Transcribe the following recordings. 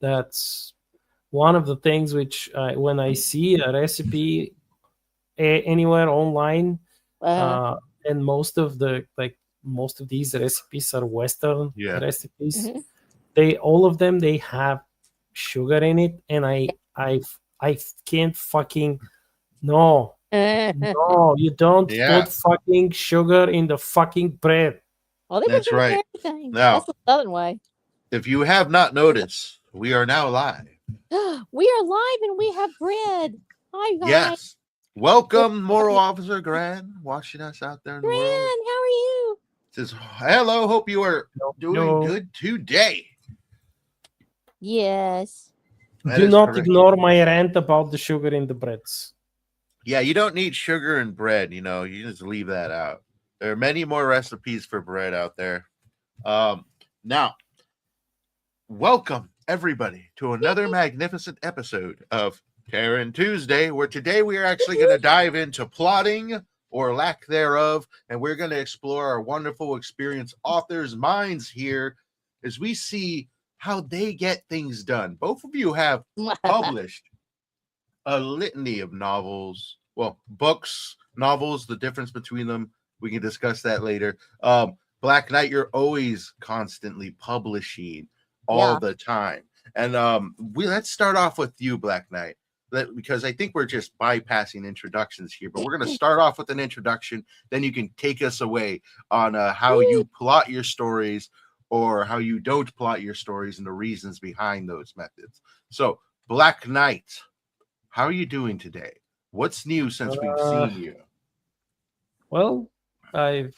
That's one of the things which when I see a recipe anywhere online, Uh, uh, and most of these recipes are Western Yeah, recipes. mhm. They all of them they have sugar in it, and I can't fucking no. No, you don't yeah, put fucking sugar in the fucking bread. Well, they put that's sugar in right. everything. That's Now, the Southern way. if you have not noticed, we are now live. We are live and we have bread. Hi, guys. Yes. Welcome, Moral Officer Gran, watching us out there in the world. Gran, how are you? Says, hello, hope you are No, doing no. good today. Yes. That Do is not correct. ignore my rant about the sugar in the breads. Yeah, you don't need sugar and bread, you just leave that out. There are many more recipes for bread out there. Now, welcome everybody to another magnificent episode of Terran Tuesday, where today we are actually going to dive into plotting or lack thereof, and we're going to explore our wonderful experience authors' minds here as we see how they get things done. Both of you have published a litany of novels, well, books, novels, the difference between them. We can discuss that later. Black Knight, you're always constantly publishing all Yeah. the time. And let's start off with you, Black Knight, because I think we're just bypassing introductions here. But we're going to start off with an introduction. Then you can take us away on how you plot your stories or how you don't plot your stories and the reasons behind those methods. So, Black Knight, how are you doing today? What's new since we've Uh, seen you? well, I've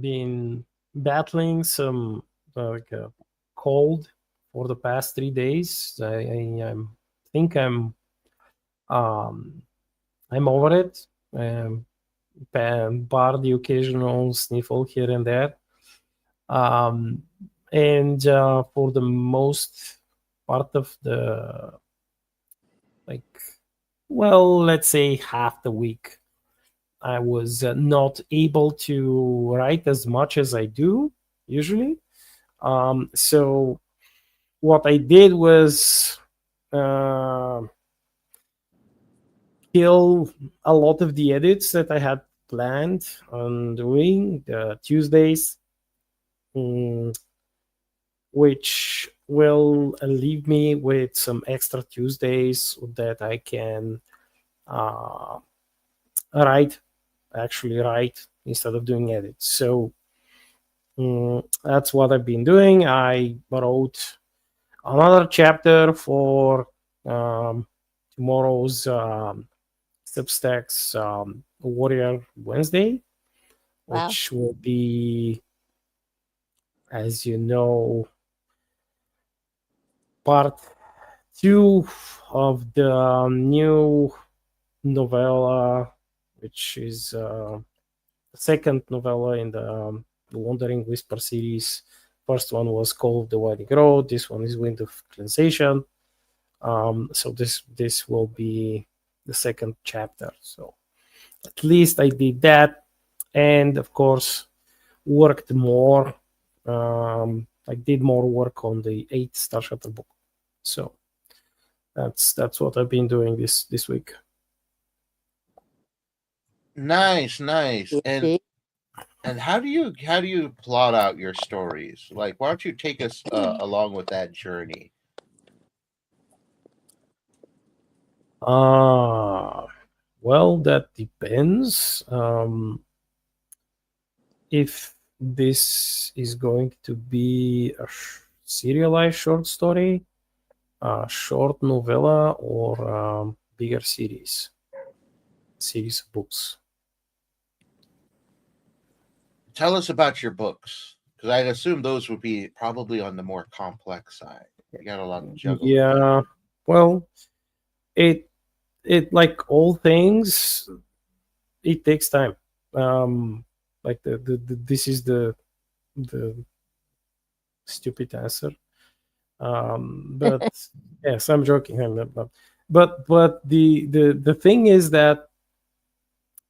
been battling some like a cold for the past 3 days. Think um, I'm over it. Bar the occasional sniffle here and there. Um, and for the most part of the like, well, let's say half the week, I was not able to write as much as I do usually. So what I did was uh, kill a lot of the edits that I had planned on doing the Tuesdays, mm, which will leave me with some extra Tuesdays that I can uh, write, actually write instead of doing edits. So that's what I've been doing. I wrote another chapter for um, tomorrow's Substacks Warrior Wednesday, Wow. which will be, as you know, part two of the new novella, which is the second novella in the Wandering Whisper series. First one was called The Winding Road. This one is Wind of Translation. So this will be the second chapter. So at least I did that, and of course worked more. I did more work on the 8 Star Shuttle book. So that's what I've been doing this week. Nice, nice. And See? and how do you plot out your stories? Like, why don't you take us along with that journey? Uh well, that depends. If this is going to be a serialized short story, a short novella, or bigger series of books. Tell us about your books, because I'd assume those would be probably on the more complex side. You got a lot to juggle with that. Yeah, well, it like all things, it takes time. Like this is the stupid answer. But yes, I'm joking. I'm not. But the thing is that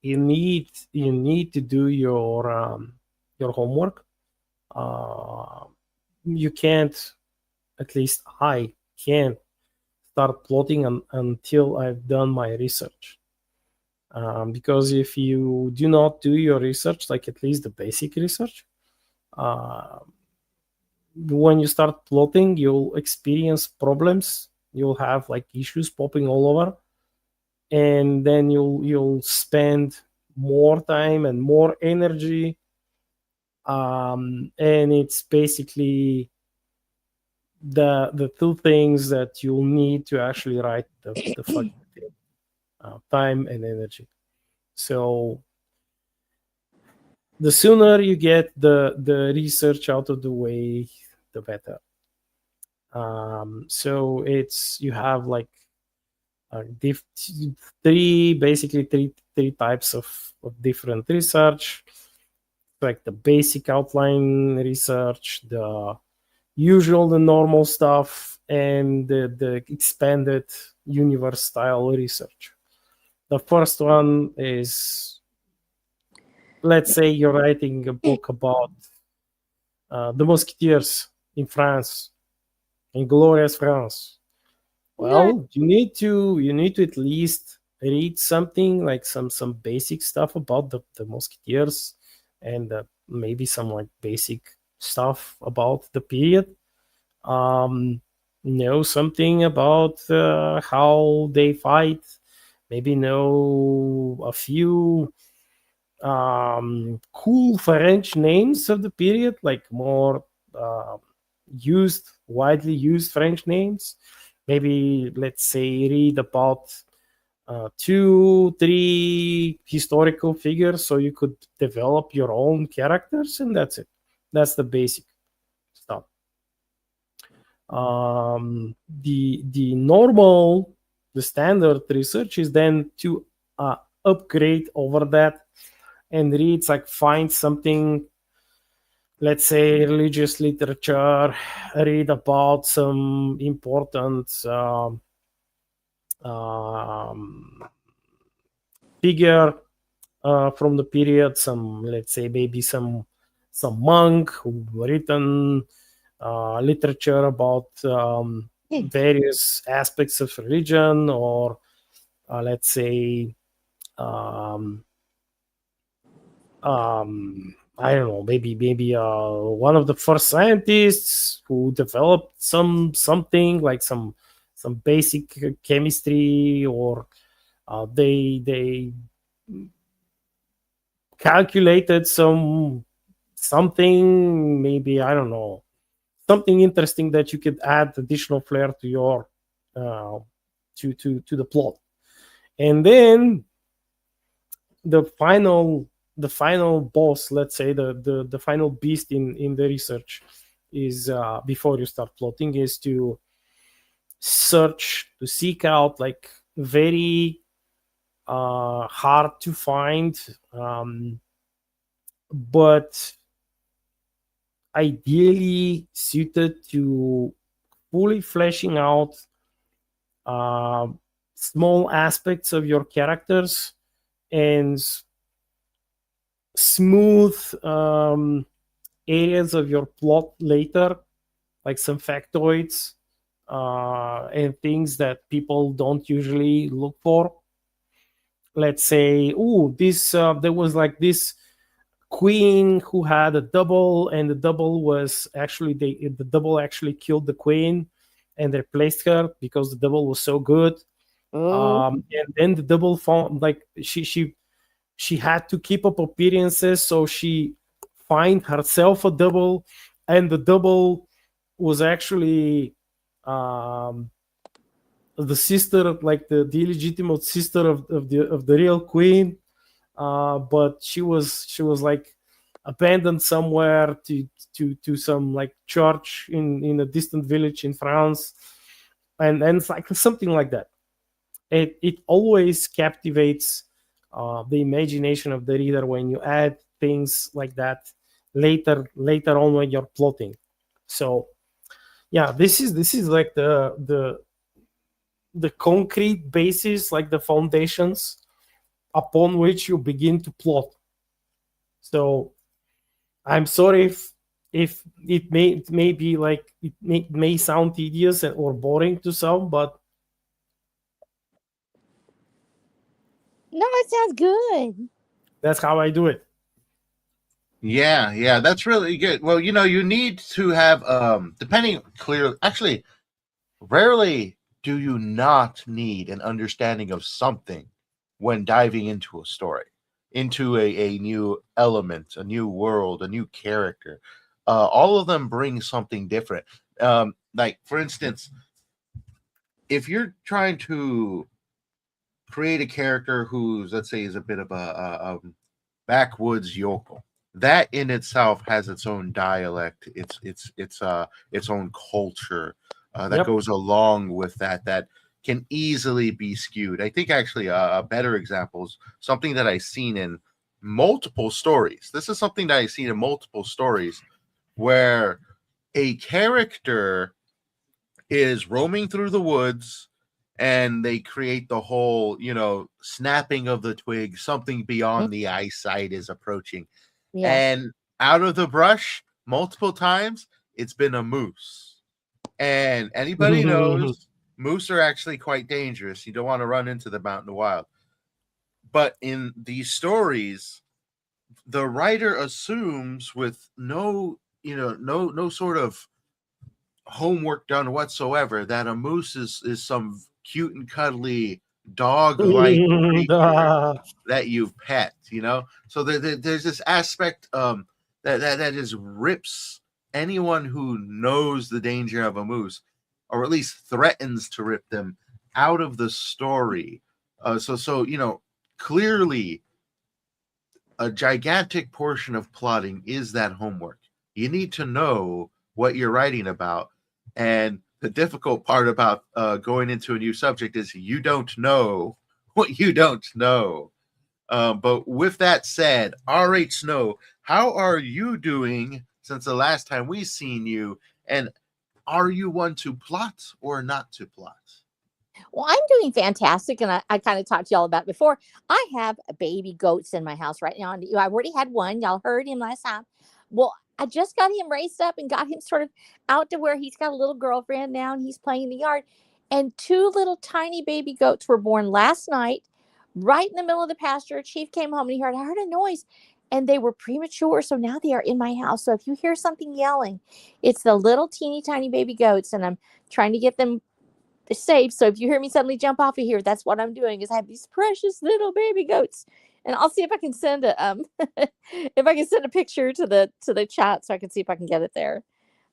you need to do your homework. Uh, you can't at least I can't start plotting until I've done my research. Because if you do not do your research, like at least the basic research, when you start plotting, you'll experience problems. You'll have like issues popping all over, and then you'll spend more time and more energy. And it's basically the two things that you'll need to actually write the fucking thing, time and energy. So the sooner you get the research out of the way, the better. So it's you have like three types of different research, like the basic outline research, the usual, the normal stuff, and the expanded universe style research. The first one is, let's say you're writing a book about the Musketeers in France, in glorious France. Well, you need to at least read something like some basic stuff about the Musketeers, and maybe some like basic stuff about the period. Know something about how they fight. Maybe know a few cool French names of the period, like more widely used French names. Maybe, let's say, read about 2, 3 historical figures so you could develop your own characters, and that's it. That's the basic stuff. The standard research is then to upgrade over that and read, like, find something, let's say religious literature, read about some important figure from the period, some, let's say, maybe some monk who written literature about various aspects of religion, or let's say I don't know, maybe one of the first scientists who developed something like some basic chemistry, or they calculated something, maybe, I don't know, something interesting that you could add additional flair to your to the plot. And then the final boss, let's say the final beast in the research is, before you start plotting, is to seek out like very hard to find, but ideally suited to fully fleshing out small aspects of your characters and smooth areas of your plot later, like some factoids and things that people don't usually look for. Let's say, there was like this queen who had a double, and the double was actually the double actually killed the queen and replaced her because the double was so good. And then the double found, like, she had to keep up appearances, so she find herself a double, and the double was actually the sister, like the illegitimate sister of the real queen, but she was like abandoned somewhere to some like church in a distant village in France, and it's like something like that. It always captivates the imagination of the reader when you add things like that later on when you're plotting. So yeah, this is like the concrete basis, like the foundations upon which you begin to plot. So I'm sorry if if it may be like it may sound tedious or boring to some, but No, it sounds good. that's how I do it. Yeah, that's really good. Well, you need to have depending clear actually rarely do you not need an understanding of something when diving into a story, into a new element, a new world, a new character. All of them bring something different. Like for instance, if you're trying to create a character who's, let's say, is a bit of a backwoods yokel, that in itself has its own dialect, its own culture that Yep. goes along with that can easily be skewed. I think actually a better example is something that I've seen in multiple stories. This is something that I've seen in multiple stories where a character is roaming through the woods and they create the whole, snapping of the twig, something Mm, beyond the eyesight is approaching. yeah. And out of the brush, multiple times, it's been a moose. And anybody knows moose are actually quite dangerous. You don't want to run into them out in the wild. But in these stories, the writer assumes with no sort of homework done whatsoever that a moose is some cute and cuddly dog-like creature that you've pet, so there's this aspect that just rips anyone who knows the danger of a moose, or at least threatens to rip them, out of the story. So clearly a gigantic portion of plotting is that homework. You need to know what you're writing about. And the difficult part about going into a new subject is you don't know what you don't know. But with that said, R.H. Snow, how are you doing since the last time we seen you? And are you one to plot or not to plot? Well, I'm doing fantastic, and I kind of talked to y'all about it before. I have baby goats in my house right now, and I've already had one. Y'all heard him last time. Well, I just got him raised up and got him sort of out to where he's got a little girlfriend now, and he's playing in the yard. And two little tiny baby goats were born last night, right in the middle of the pasture. Chief came home and I heard a noise, and they were premature, so now they are in my house. So if you hear something yelling, it's the little teeny tiny baby goats, and I'm trying to get them safe. So if you hear me suddenly jump off of here, that's what I'm doing. Is I have these precious little baby goats, and I'll see if I can send a if I can send a picture to the chat so I can see if I can get it there.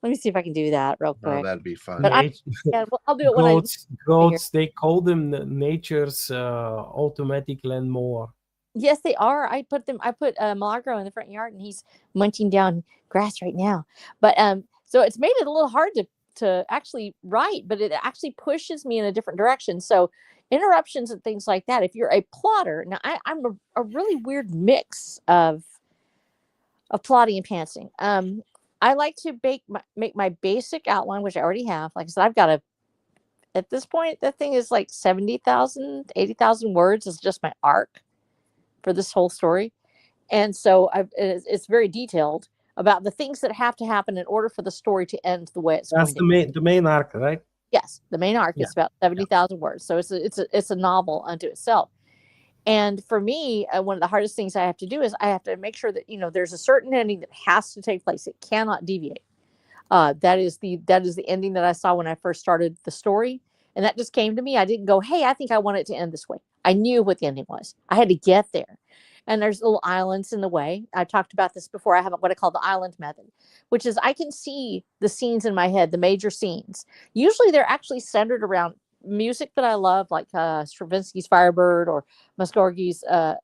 Let me see if I can do that real Oh, quick. that'd be fun. But I Nat- yeah, well, I'll do it when I leave here. goats, they call them nature's automatic lawnmower. Yes, they are. I put Milagro in the front yard, and he's munching down grass right now. But so it's made it a little hard to actually write, but it actually pushes me in a different direction. So interruptions and things like that. If you're a plotter, now I'm a really weird mix of plotting and pantsing. I like to make my basic outline, which I already have. Like I said, I've got a at this point that thing is like 70,000, 80,000 words is just my arc for this whole story. And so it's very detailed about the things that have to happen in order for the story to end the way it's That's going to. the main arc, right? Yes, the main arc Yeah. is about 70,000 words. So it's a novel unto itself. And for me, one of the hardest things I have to do is I have to make sure that there's a certain ending that has to take place. It cannot deviate. That is the ending that I saw when I first started the story, and that just came to me. I didn't go, "Hey, I think I want it to end this way." I knew what the ending was. I had to get there, and there's little islands in the way. I talked about this before. I have what I call the island method, which is I can see the scenes in my head, the major scenes. Usually, they're actually centered around music that I love, like Stravinsky's Firebird or Musorgski's uh,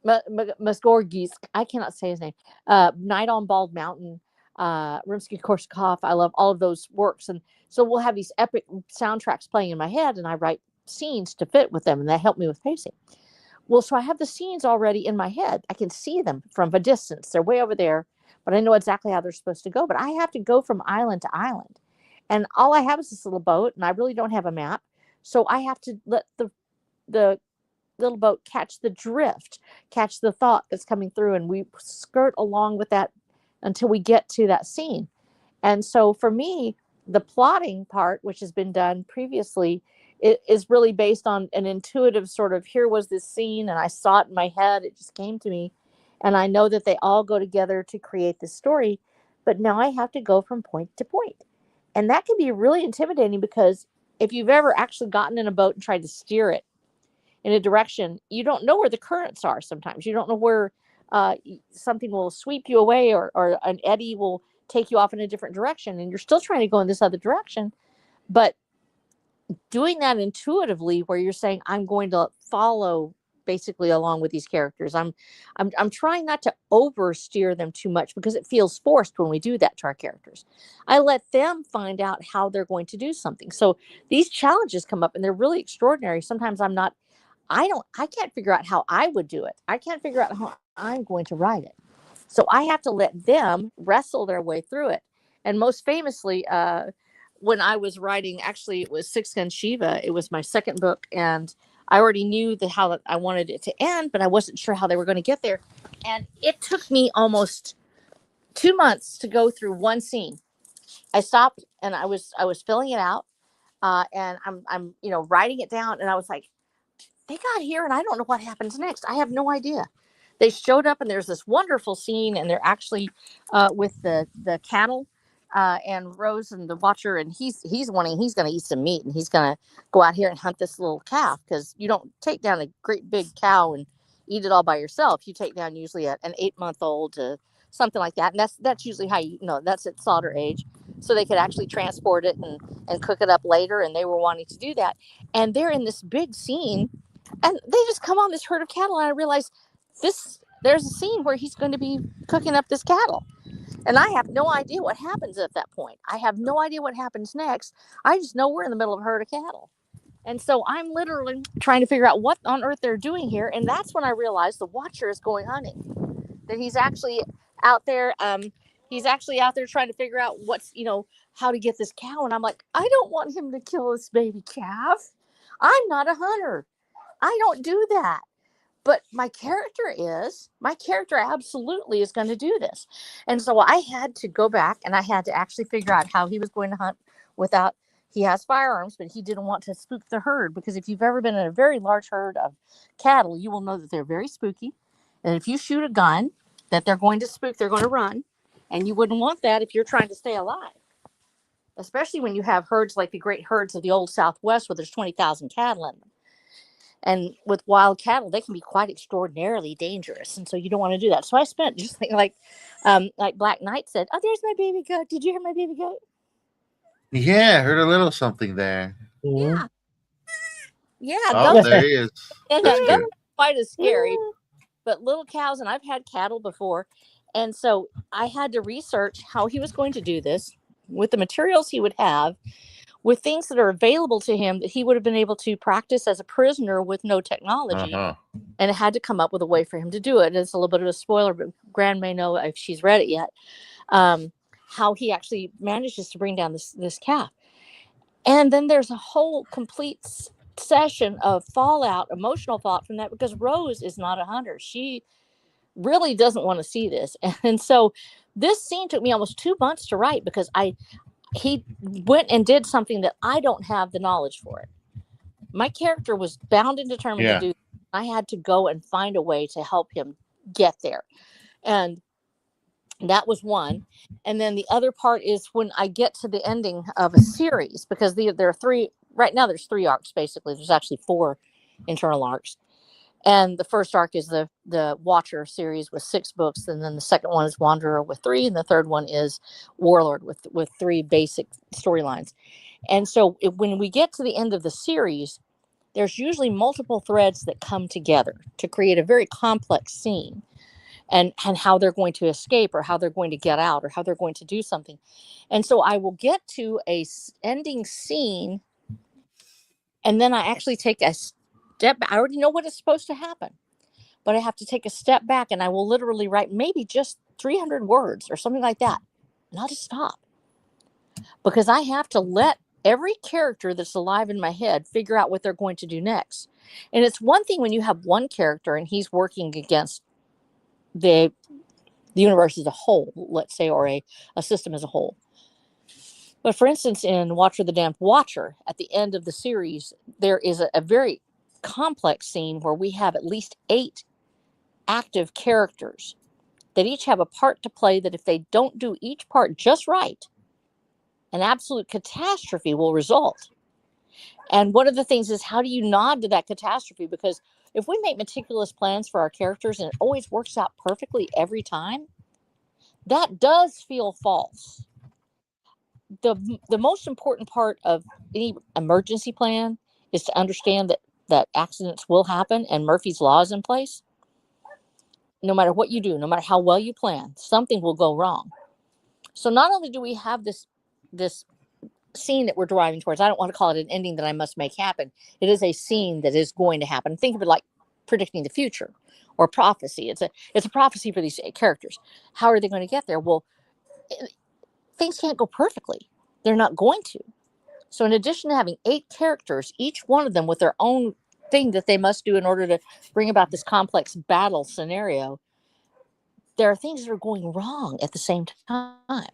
Musorgski's. I cannot say his name. Night on Bald Mountain, Rimsky-Korsakov. I love all of those works, and so we'll have these epic soundtracks playing in my head, and I write scenes to fit with them, and that helped me with pacing. Well, so I have the scenes already in my head. I can see them from a distance. They're way over there, but I know exactly how they're supposed to go. But I have to go from island to island, and all I have is this little boat, and I really don't have a map. So I have to let the little boat catch the drift, catch the thought that's coming through, and we skirt along with that until we get to that scene. And so for me, the plotting part, which has been done previously, it is really based on an intuitive sort of, here was this scene and I saw it in my head. It just came to me. And I know that they all go together to create this story. But now I have to go from point to point. And that can be really intimidating, because if you've ever actually gotten in a boat and tried to steer it in a direction, you don't know where the currents are sometimes. You don't know where something will sweep you away, or an eddy will take you off in a different direction, and you're still trying to go in this other direction. But doing that intuitively, where you're saying, I'm going to follow basically along with these characters. I'm trying not to oversteer them too much, because it feels forced when we do that to our characters. I let them find out how they're going to do something. So these challenges come up and they're really extraordinary. Sometimes I can't figure out how I would do it. I can't figure out how I'm going to write it. So I have to let them wrestle their way through it. And most famously, when I was writing, actually it was Six Gun Shiva. It was my second book, and I already knew how I wanted it to end, but I wasn't sure how they were going to get there. And it took me almost 2 months to go through one scene. I stopped and I was filling it out, and I'm writing it down, and I was like, they got here and I don't know what happens next. I have no idea. They showed up and there's this wonderful scene, and they're actually with the cattle, and Rose and the Watcher, and he's going to eat some meat, and he's going to go out here and hunt this little calf, because you don't take down a great big cow and eat it all by yourself. You take down usually an 8-month-old to something like that, and that's usually how that's at slaughter age, so they could actually transport it and cook it up later. And they were wanting to do that, and they're in this big scene, and they just come on this herd of cattle, and I realized there's a scene where he's going to be cooking up this cattle. And I have no idea what happens at that point. I have no idea what happens next. I just know we're in the middle of a herd of cattle. And so I'm literally trying to figure out what on earth they're doing here. And that's when I realized the Watcher is going hunting. That he's actually out there. He's actually out there trying to figure out how to get this cow. And I'm like, I don't want him to kill this baby calf. I'm not a hunter. I don't do that. But my character absolutely is going to do this. And so I had to go back and I had to actually figure out how he was going to hunt without, he has firearms, but he didn't want to spook the herd, because if you've ever been in a very large herd of cattle, you will know that they're very spooky. And if you shoot a gun, that they're going to spook, they're going to run. And you wouldn't want that if you're trying to stay alive, especially when you have herds like the great herds of the old Southwest, where there's 20,000 cattle in them. And with wild cattle, they can be quite extraordinarily dangerous. And so you don't want to do that. So I spent just like Black Knight said, oh, there's my baby goat. Did you hear my baby goat? Yeah, I heard a little something there. Yeah. Yeah. Oh, there he is. And goats are quite as scary. But little cows, and I've had cattle before. And so I had to research how he was going to do this with the materials he would have, with things that are available to him that he would have been able to practice as a prisoner with no technology. And it had to come up with a way for him to do it. And it's a little bit of a spoiler, but Gran may know if she's read it yet, how he actually manages to bring down this calf. And then there's a whole complete session of fallout, emotional fallout from that, because Rose is not a hunter. She really doesn't want to see this. And so this scene took me almost 2 months to write, because he went and did something that I don't have the knowledge for it. My character was bound and determined to do. I had to go and find a way to help him get there. And that was one. And then the other part is when I get to the ending of a series, because there are three, right now there's 3 arcs, basically. There's actually 4 internal arcs. And the first arc is the Watcher series with 6 books. And then the second one is Wanderer with 3. And the third one is Warlord with 3 basic storylines. And so when we get to the end of the series, there's usually multiple threads that come together to create a very complex scene, and how they're going to escape, or how they're going to get out, or how they're going to do something. And so I will get to a ending scene, and then I actually take a step. I already know what is supposed to happen, but I have to take a step back, and I will literally write maybe just 300 words or something like that, and I'll just stop, because I have to let every character that's alive in my head figure out what they're going to do next. And it's one thing when you have one character and he's working against the the universe as a whole, let's say, or a system as a whole. But for instance, in Watcher the Damned Watcher, at the end of the series, there is a very complex scene where we have at least 8 active characters that each have a part to play, that if they don't do each part just right, an absolute catastrophe will result. And one of the things is, how do you nod to that catastrophe? Because if we make meticulous plans for our characters and it always works out perfectly every time, that does feel false. The most important part of any emergency plan is to understand that accidents will happen and Murphy's Law is in place. No matter what you do, no matter how well you plan, something will go wrong. So not only do we have this scene that we're driving towards, I don't want to call it an ending that I must make happen. It is a scene that is going to happen. Think of it like predicting the future or prophecy. It's a prophecy for these characters. How are they going to get there? Well, things can't go perfectly. They're not going to. So in addition to having 8 characters, each one of them with their own thing that they must do in order to bring about this complex battle scenario, there are things that are going wrong at the same time.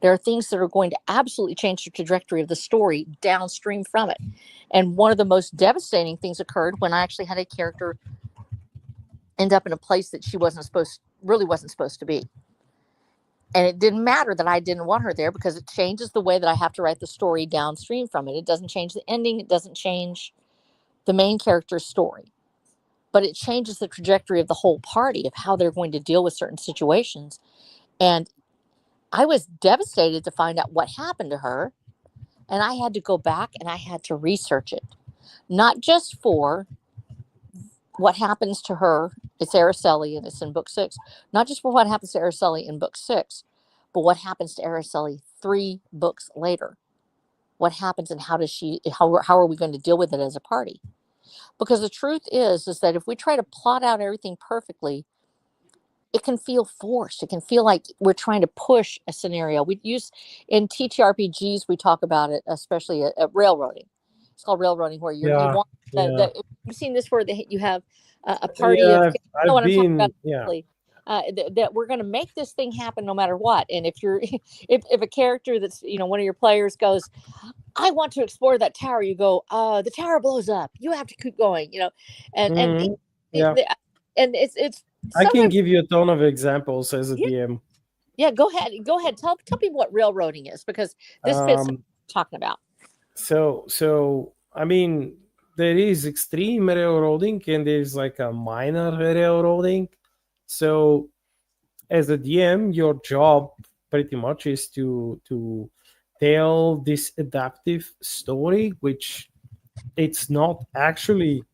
There are things that are going to absolutely change the trajectory of the story downstream from it. And one of the most devastating things occurred when I actually had a character end up in a place that she really wasn't supposed to be. And it didn't matter that I didn't want her there, because it changes the way that I have to write the story downstream from it. It doesn't change the ending. It doesn't change the main character's story, but it changes the trajectory of the whole party, of how they're going to deal with certain situations. And I was devastated to find out what happened to her. And I had to go back and I had to research it, not just for what happens to her. It's Araceli and it's in book 6, not just for what happens to Araceli in book 6, but what happens to Araceli 3 books later. What happens and how are we going to deal with it as a party? Because the truth is that if we try to plot out everything perfectly, it can feel forced. It can feel like we're trying to push a scenario. We use in TTRPGs, we talk about it, especially at railroading. It's called railroading, where you want you've seen this where you have a party of. I know what I'm talking about. That we're going to make this thing happen no matter what. And if you're if a character that's one of your players goes, I want to explore that tower, you go, the tower blows up. You have to keep going, and it's. I can give you a ton of examples as a DM. Yeah, go ahead. Tell people what railroading is, because this fits what we're talking about. So I mean, there is extreme railroading and there's like a minor railroading. So as a DM, your job pretty much is to tell this adaptive story, which it's not actually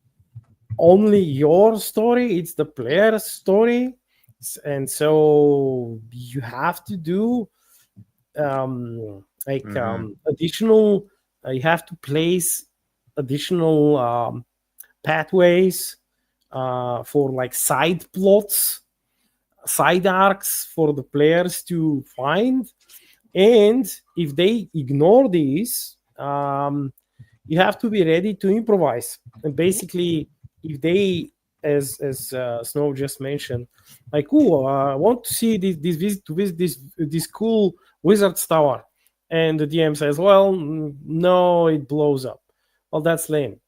only your story, it's the player's story. And so you have to do additional, you have to place additional pathways for like side plots, side arcs for the players to find. And if they ignore these, you have to be ready to improvise. And basically, if they, as Snow just mentioned, like, I want to see this cool wizard's tower, and the DM says, well, no, it blows up. Well, that's lame.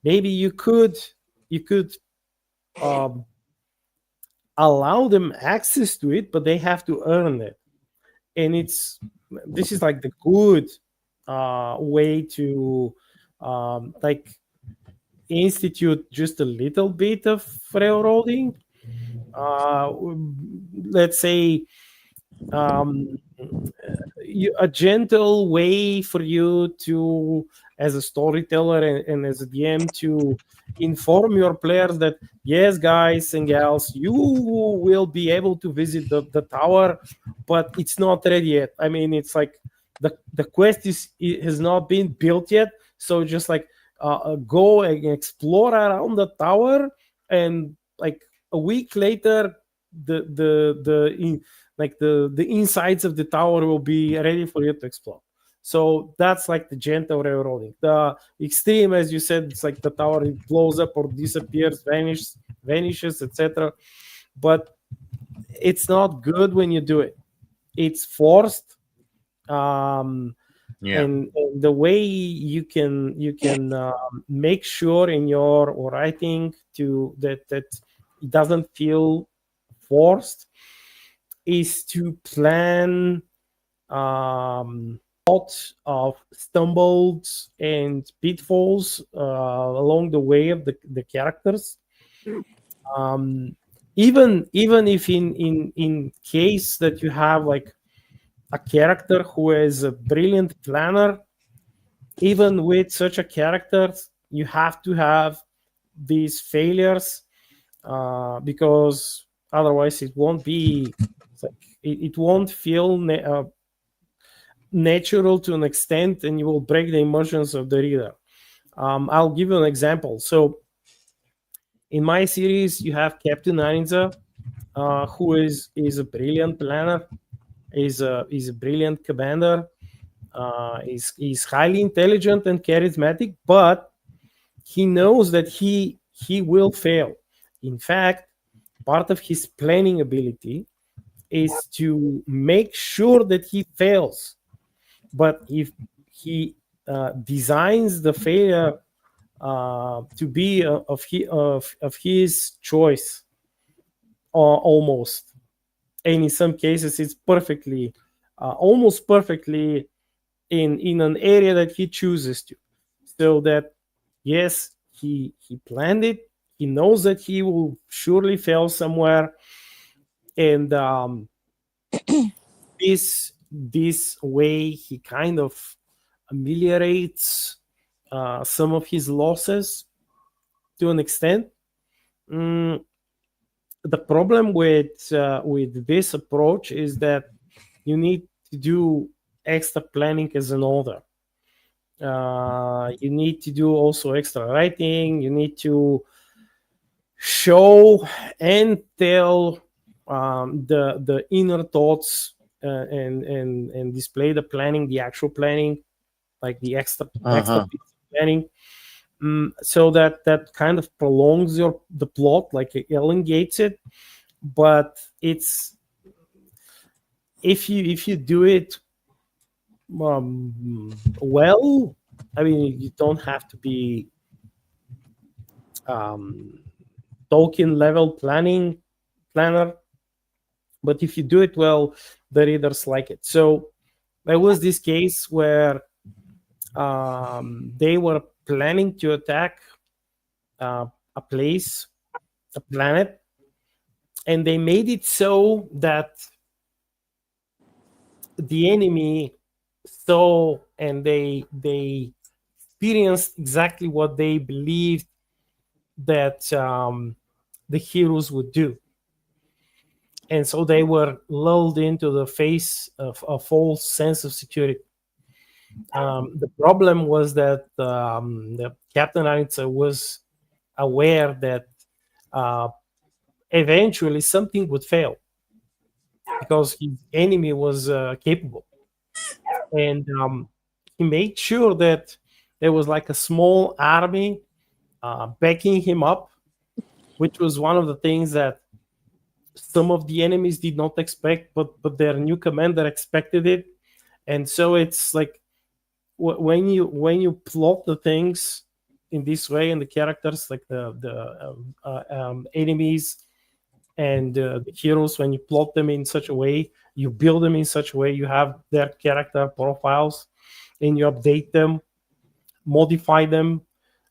Maybe you could allow them access to it, but they have to earn it. And this is like the good way to like institute just a little bit of railroading. Let's say a gentle way for you to, as a storyteller and as a DM, to inform your players that, yes, guys and gals, you will be able to visit the tower, but it's not ready yet. I mean, it's like the quest has not been built yet, so just like go and explore around the tower, and like a week later the insides of the tower will be ready for you to explore. So that's like the gentle railroading. The extreme, as you said, it's like the tower, it blows up or disappears, vanishes, etc. But it's not good when you do it. It's forced. um Yeah. and the way you can make sure in your writing to that it doesn't feel forced is to plan lot of stumbles and pitfalls along the way of the characters. um even if in case that you have like a character who is a brilliant planner, even with such a character, you have to have these failures, because otherwise it won't be it's like, it won't feel natural to an extent, and you will break the emotions of the reader. I'll give you an example. So in my series, you have Captain Arinza, who is a brilliant planner, is a brilliant commander, is highly intelligent and charismatic, but he knows that he will fail. In fact, part of his planning ability is to make sure that he fails. But if he designs the failure to be of his choice, almost, and in some cases it's perfectly, almost perfectly in an area that he chooses to, so that yes, he planned it, he knows that he will surely fail somewhere, and this way he kind of ameliorates some of his losses to an extent. Mm, the problem with this approach is that you need to do extra planning as an author. You need to do also extra writing. You need to show and tell the inner thoughts, and display the planning, the actual planning, like the extra Uh-huh. piece of planning, so that kind of prolongs the plot, like it elongates it. But it's if you do it well, I mean, you don't have to be um, Tolkien level planner, but if you do it well, the readers like it. So there was this case where they were planning to attack a place, a planet, and they made it so that the enemy saw and they experienced exactly what they believed that the heroes would do, and so they were lulled into the face of a false sense of security. The problem was that the Captain Aritza was aware that uh, eventually something would fail because his enemy was capable, and he made sure that there was like a small army backing him up, which was one of the things that some of the enemies did not expect, but their new commander expected it. And so it's like when you plot the things in this way, and the characters, like the enemies and the heroes, when you plot them in such a way, you build them in such a way, you have their character profiles, and you update them, modify them,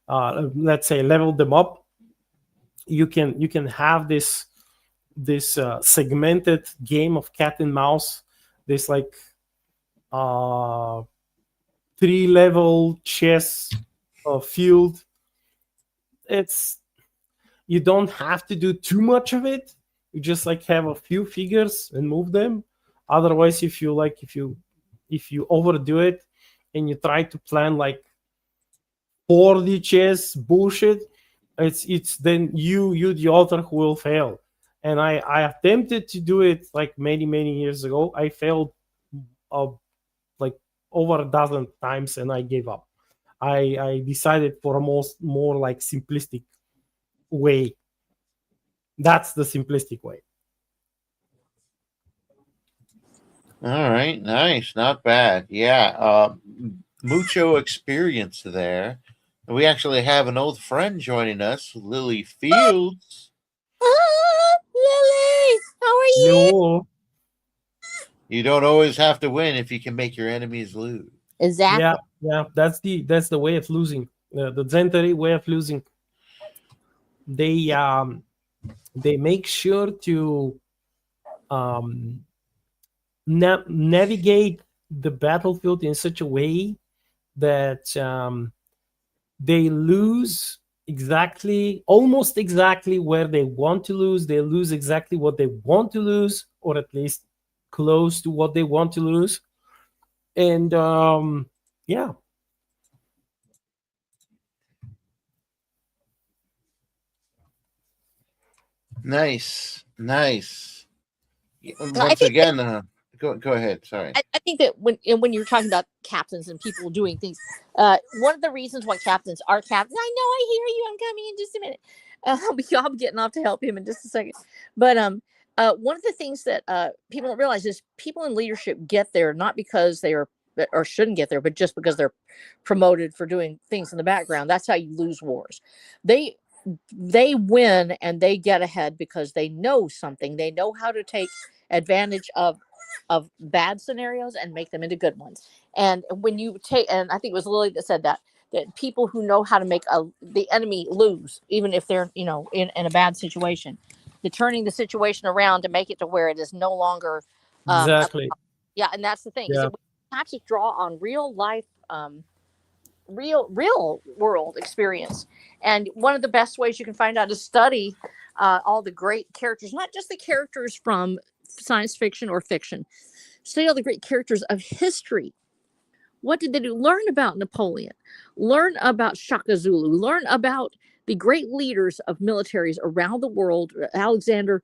let's say level them up. You can have this segmented game of cat and mouse, this like uh 3-level chess field. It's You don't have to do too much of it. You just like have a few figures and move them. Otherwise, if you overdo it and you try to plan like 4D chess bullshit, it's then you the author who will fail. And I attempted to do it like many years ago. I failed uh, like over a dozen times, and I gave up. I decided for a more like simplistic way. That's the simplistic way. All right, nice, not bad. Yeah, mucho experience there. And we actually have an old friend joining us, Lily Fields. Ah, Lily, how are you? No. You don't always have to win if you can make your enemies lose. Yeah, Exactly. yeah. That's the way of losing. The Zentari way of losing. They they make sure to um navigate the battlefield in such a way that they lose exactly, almost exactly where they want to lose. They lose exactly what they want to lose, or at least close to what they want to lose. And yeah, Nice, nice. Well, I Once think that again, go ahead. Sorry. I think that when you're talking about captains and people doing things, one of the reasons why captains are captains. I know, I hear you. I'm coming in just a minute. I'll be getting off to help him in just a second. But one of the things that people don't realize is people in leadership get there not because they are or shouldn't get there, but just because they're promoted for doing things in the background. That's how you lose wars. They they win and they get ahead because they know something. They know how to take advantage of bad scenarios and make them into good ones. And when you take, and I think it was Lily that said that people who know how to make the enemy lose, even if they're in a bad situation, the turning the situation around to make it to where it is no longer exactly. yeah. And that's the thing is Yeah, that we have to draw on real life real world experience. And one of the best ways you can find out is study all the great characters, not just the characters from science fiction or fiction. Study all the great characters of history. What did they do? Learn about Napoleon. Learn about Shaka Zulu. Learn about the great leaders of militaries around the world. Alexander,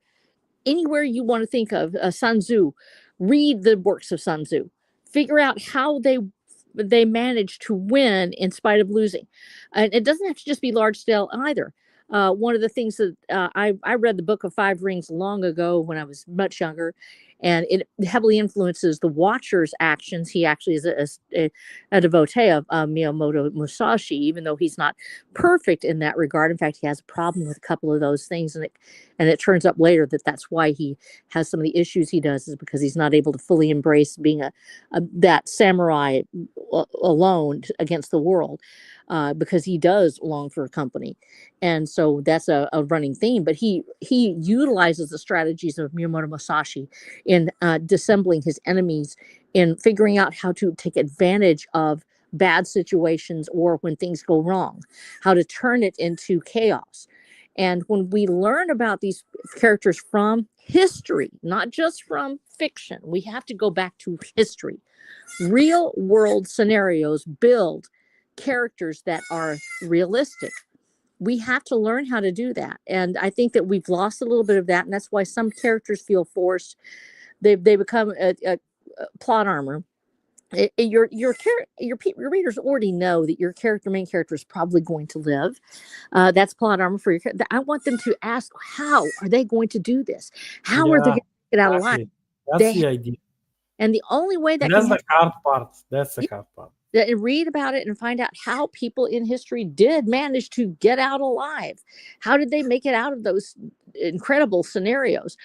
anywhere you want to think of, Sun Tzu. Read the works of Sun Tzu. Figure out how they managed to win in spite of losing. And it doesn't have to just be large scale either. One of the things that I read the Book of Five Rings long ago when I was much younger, and it heavily influences the Watcher's actions. He actually is a devotee of Miyamoto Musashi, even though he's not perfect in that regard. In fact, he has a problem with a couple of those things, and it turns up later that that's why he has some of the issues he does, is because he's not able to fully embrace being a that samurai alone against the world, because he does long for a company. And so that's a running theme. But he utilizes the strategies of Miyamoto Musashi in dissembling his enemies, in figuring out how to take advantage of bad situations or when things go wrong, how to turn it into chaos. And when we learn about these characters from history, not just from fiction, we have to go back to history. Real world scenarios build characters that are realistic. We have to learn how to do that. And I think that we've lost a little bit of that. And that's why some characters feel forced. They become a plot armor. Your readers already know that your main character is probably going to live. That's plot armor for your character. I want them to ask, how are they going to do this? How are they yeah, going to get out alive? exactly. That's They the idea. and the only way And that can that's the happen, hard part. That's the hard part. read about it and find out how people in history did manage to get out alive. How did they make it out of those incredible scenarios?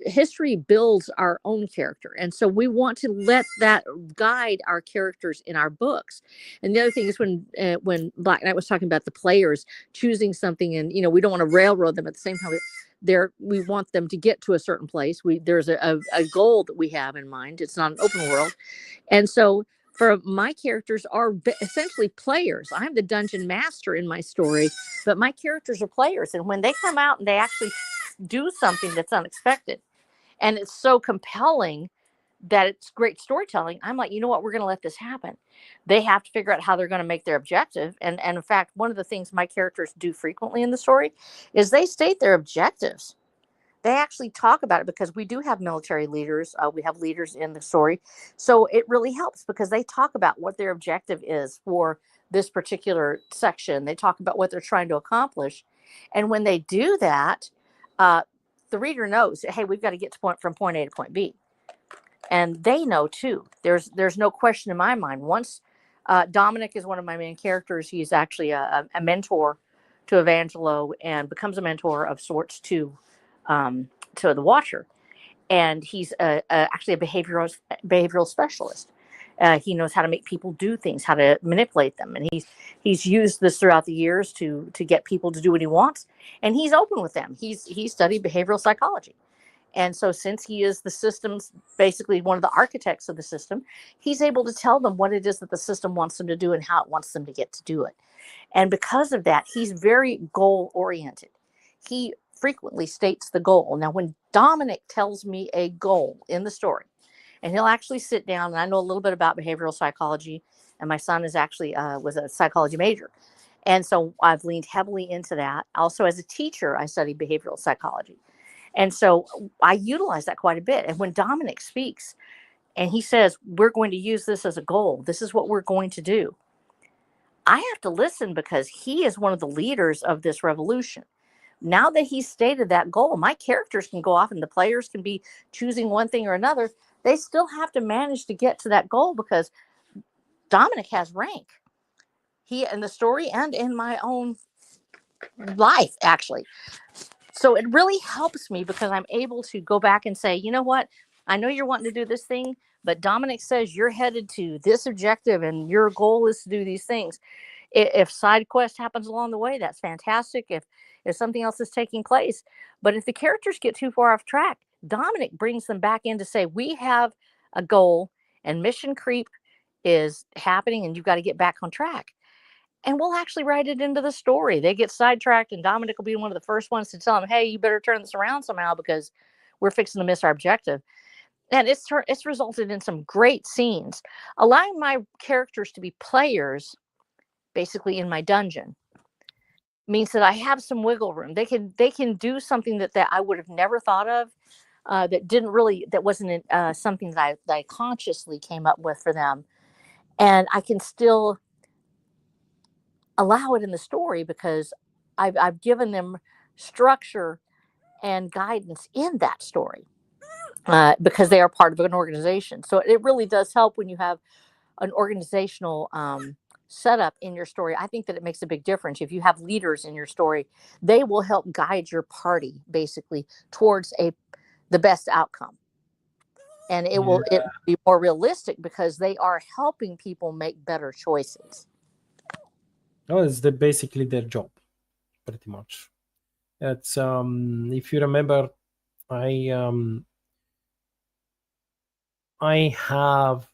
History builds our own character, and so we want to let that guide our characters in our books. And the other thing is when Black Knight was talking about the players choosing something, and we don't want to railroad them at the same time. We want them to get to a certain place. There's a goal that we have in mind. It's not an open world, and so for my characters are essentially players. I'm the dungeon master in my story, but my characters are players. And when they come out and they actually do something that's unexpected and it's so compelling that it's great storytelling, I'm like, you know what? We're going to let this happen. They have to figure out how they're going to make their objective. And in fact, one of the things my characters do frequently in the story is they state their objectives. They actually talk about it because we do have military leaders. We have leaders in the story. So it really helps because they talk about what their objective is for this particular section. They talk about what they're trying to accomplish. And when they do that, the reader knows, hey, we've got to get from point A to point B. and they know too. There's no question in my mind. Once Dominic is one of my main characters. He's actually a mentor to Evangelo and becomes a mentor of sorts to the Watcher. And he's actually a behavioral specialist. He knows how to make people do things, how to manipulate them, and he's used this throughout the years to get people to do what he wants. And he's open with them. He studied behavioral psychology. And so, since he is the system's basically one of the architects of the system, he's able to tell them what it is that the system wants them to do and how it wants them to get to do it. And because of that, he's very goal oriented. He frequently states the goal. Now, when Dominic tells me a goal in the story, and he'll actually sit down, and I know a little bit about behavioral psychology, and my son is actually was a psychology major. And so I've leaned heavily into that. Also, as a teacher, I studied behavioral psychology. And so I utilize that quite a bit. And when Dominic speaks and he says, we're going to use this as a goal, this is what we're going to do, I have to listen because he is one of the leaders of this revolution. Now that he's stated that goal, my characters can go off and the players can be choosing one thing or another. They still have to manage to get to that goal because Dominic has rank. He in the story and in my own life, actually. So it really helps me because I'm able to go back and say, you know what? I know you're wanting to do this thing, but Dominic says you're headed to this objective and your goal is to do these things. If side quest happens along the way, that's fantastic. If something else is taking place, but if the characters get too far off track, Dominic brings them back in to say, we have a goal and mission creep is happening and you've got to get back on track. And we'll actually write it into the story. They get sidetracked, and Dominic will be one of the first ones to tell them, hey, you better turn this around somehow because we're fixing to miss our objective. And it's resulted in some great scenes, allowing my characters to be players basically in my dungeon means that I have some wiggle room. They can do something that I would have never thought of, that wasn't something that I consciously came up with for them. And I can still allow it in the story because I've given them structure and guidance in that story because they are part of an organization. So it really does help when you have an organizational setup in your story. I think that it makes a big difference. If you have leaders in your story, they will help guide your party basically towards the best outcome. And it will be more realistic because they are helping people make better choices. Oh, it's basically their job, pretty much. It's if you remember, I have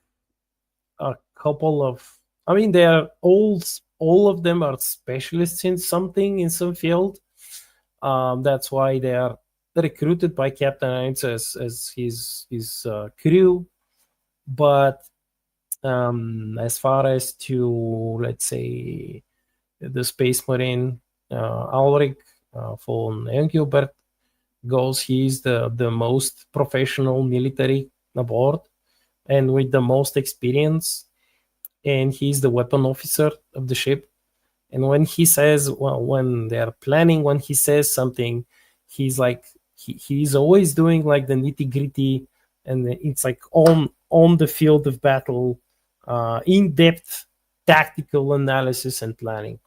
a couple of. I mean, they are all of them are specialists in something in some field. That's why they are recruited by Captain Hines as his crew. But as far as to, let's say, the Space Marine Ulrich von Engelbert goes, he's the most professional military aboard and with the most experience, and he's the weapon officer of the ship. And when he says, when they're planning, when he says something, he's like he's always doing like the nitty gritty, and it's like on the field of battle, in-depth tactical analysis and planning.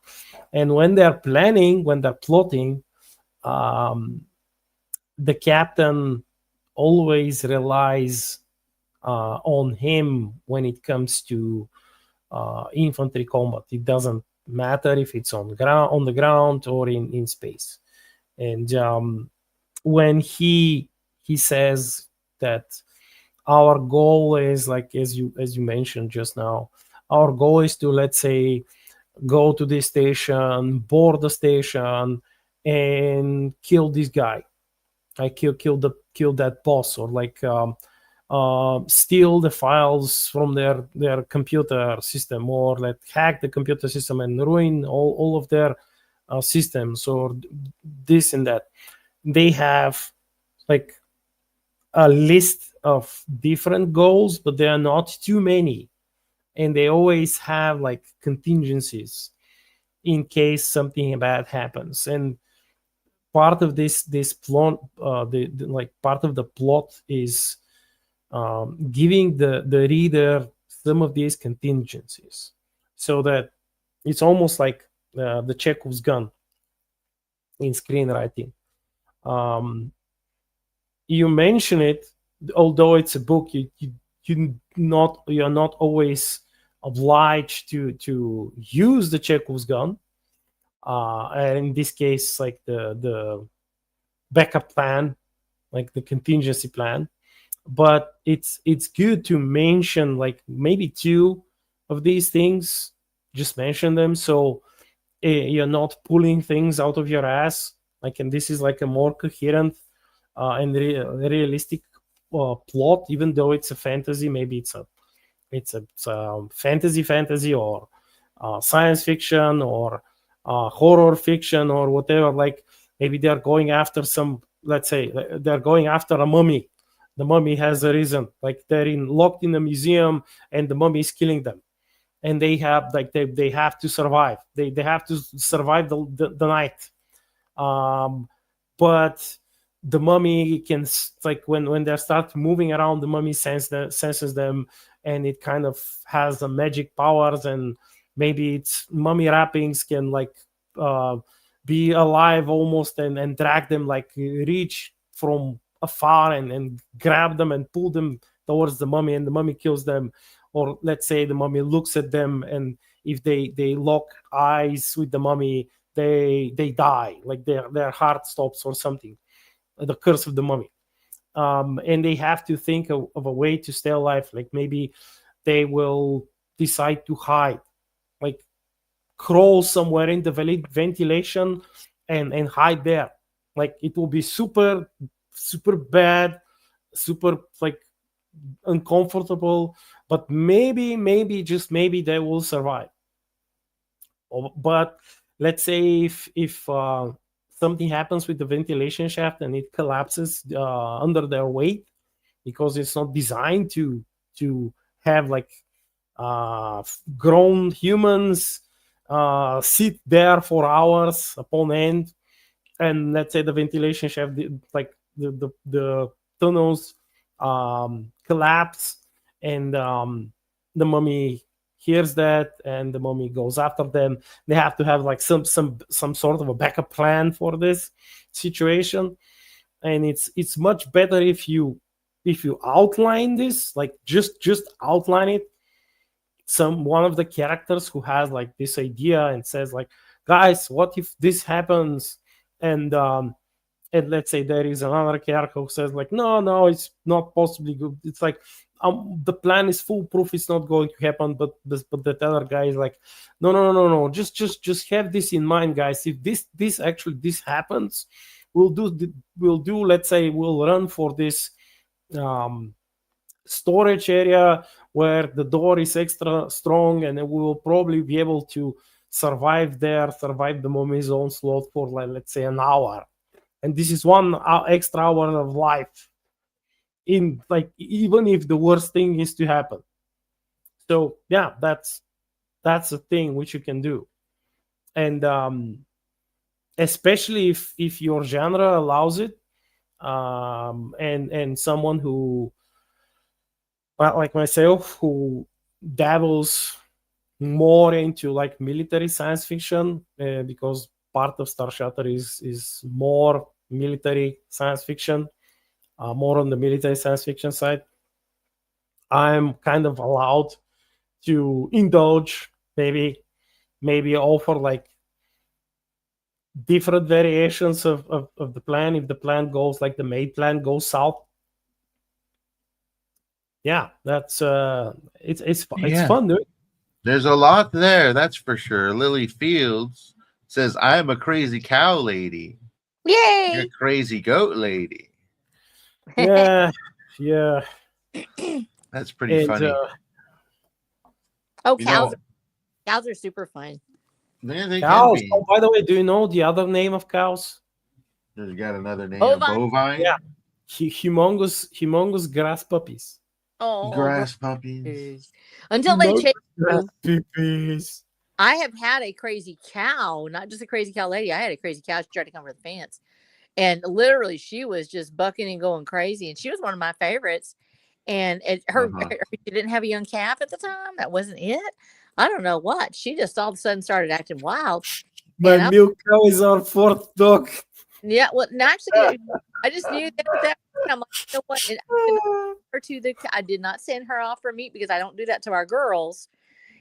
And when they're planning, when they're plotting, the captain always relies on him when it comes to infantry combat. It doesn't matter if it's on the ground or in space. And when he says that our goal is, like as you mentioned just now, our goal is to, let's say, go to this station, board the station, and kill this guy. I kill that boss, or like steal the files from their computer system, or like hack the computer system and ruin all of their systems, or this and that. They have like a list of different goals, but there are not too many, and they always have like contingencies in case something bad happens. And part of this plot, part of the plot is giving the reader some of these contingencies, so that it's almost like the Chekhov's gun in screenwriting. You mention it, although it's a book, you're not always obliged to use the Chekhov's gun. And in this case, like the backup plan, like the contingency plan. But it's good to mention like maybe two of these things. Just mention them, so you're not pulling things out of your ass. Like, and this is like a more coherent and realistic plot, even though it's a fantasy. Maybe it's a fantasy or science fiction or horror fiction or whatever. Like maybe they're going after some, let's say they're going after a mummy. The mummy has a reason, like they're locked in a museum and the mummy is killing them, and they have like they have to survive. They have to survive the night. But the mummy can, like when they start moving around, the mummy senses them, and it kind of has the magic powers, and maybe its mummy wrappings can like be alive almost, and drag them, like reach from afar and grab them and pull them towards the mummy, and the mummy kills them. Or let's say the mummy looks at them, and if they lock eyes with the mummy, they die, like their heart stops or something. The curse of the mummy. And they have to think of a way to stay alive. Like maybe they will decide to hide, like crawl somewhere in the ventilation and hide there. Like it will be super bad, super like uncomfortable, but maybe just maybe they will survive. But let's say if something happens with the ventilation shaft and it collapses under their weight, because it's not designed to have like grown humans sit there for hours upon end. And let's say the ventilation shaft, like the tunnels collapse, and the mummy hears that, and the mummy goes after them. They have to have like some sort of a backup plan for this situation. And it's much better if you outline this, like just outline it. One of the characters who has like this idea and says like, guys, what if this happens? And let's say there is another character who says like, no, it's not possibly good. It's like, the plan is foolproof, it's not going to happen. But that other guy is like, no, just have this in mind, guys. If this happens, we'll do let's say we'll run for this storage area where the door is extra strong, and we will probably be able to survive the mummy's onslaught for like, let's say an hour. And this is 1 extra hour of life, in like, even if the worst thing is to happen. So yeah, that's a thing which you can do. And especially if your genre allows it, and someone who, like myself, who dabbles more into like military science fiction, because part of Star Shutter is more military science fiction, more on the military science fiction side. I'm kind of allowed to indulge, maybe offer like different variations of the plan if the plan goes, like the main plan goes south. Yeah, that's it's fun, dude. There's a lot there, that's for sure. Lily Fields says, I'm a crazy cow lady. Yay! You're a crazy goat lady. Yeah. That's pretty funny. Cows are super fun. Yeah, they cows. can be. Oh, by the way, do you know the other name of cows? There's got another name. Bovine? Yeah. Humongous grass puppies. Oh, grass puppies. Until they change. Puppies. I have had a crazy cow, not just a crazy cow lady. I had a crazy cow. She tried to come over the fence, and literally she was just bucking and going crazy. And she was one of my favorites. And Uh-huh. she didn't have a young calf at the time. That wasn't it. I don't know what. She just all of a sudden started acting wild. My And I, milk cow is our fourth dog. yeah, well, actually, I just knew that I'm like, you know what? And I did not send her to I did not send her off for meat because I don't do that to our girls.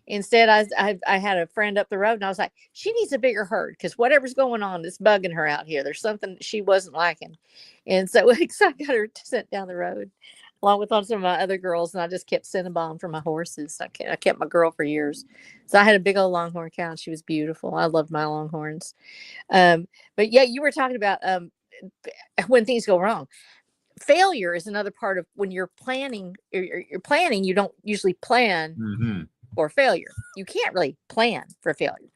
Instead, I had a friend up the road, and I was like, she needs a bigger herd because whatever's going on is bugging her out here. There's something she wasn't liking, and so, so I got her sent down the road along with some of my other girls, and I just kept Cinnabon for my horses. I kept my girl for years, so I had a big old Longhorn cow. And she was beautiful. I loved my Longhorns. But yeah, you were talking about when things go wrong. Failure is another part of when you're planning. You're planning. You don't usually plan Mm-hmm. for failure. You can't really plan for failure.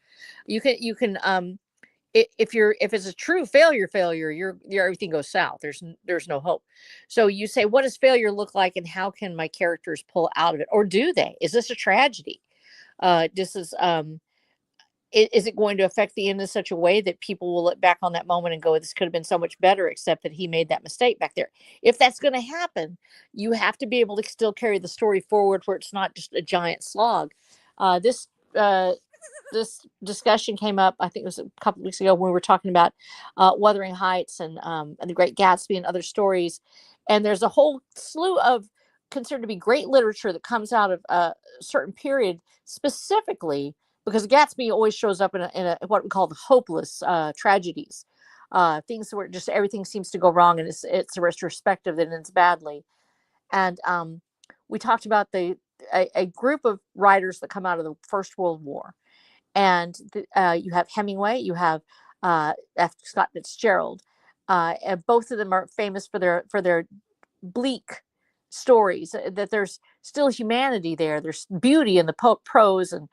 You can if it's a true failure, your everything goes south. There's no hope. So you say, what does failure look like, and how can my characters pull out of it, or do they? Is this a tragedy? This is is it going to affect the end in such a way that people will look back on that moment and go, this could have been so much better, except that he made that mistake back there? If that's going to happen, you have to be able to still carry the story forward where it's not just a giant slog. This this discussion came up, I think it was a couple of weeks ago, when we were talking about Wuthering Heights and The Great Gatsby and other stories. And there's a whole slew of considered to be great literature that comes out of a certain period, specifically because Gatsby always shows up in a what we call the hopeless tragedies, things where just everything seems to go wrong and it's a retrospective that ends badly. And we talked about a group of writers that come out of the First World War, and you have Hemingway, you have F. Scott Fitzgerald, and both of them are famous for their bleak stories. That there's still humanity there. There's beauty in the prose, and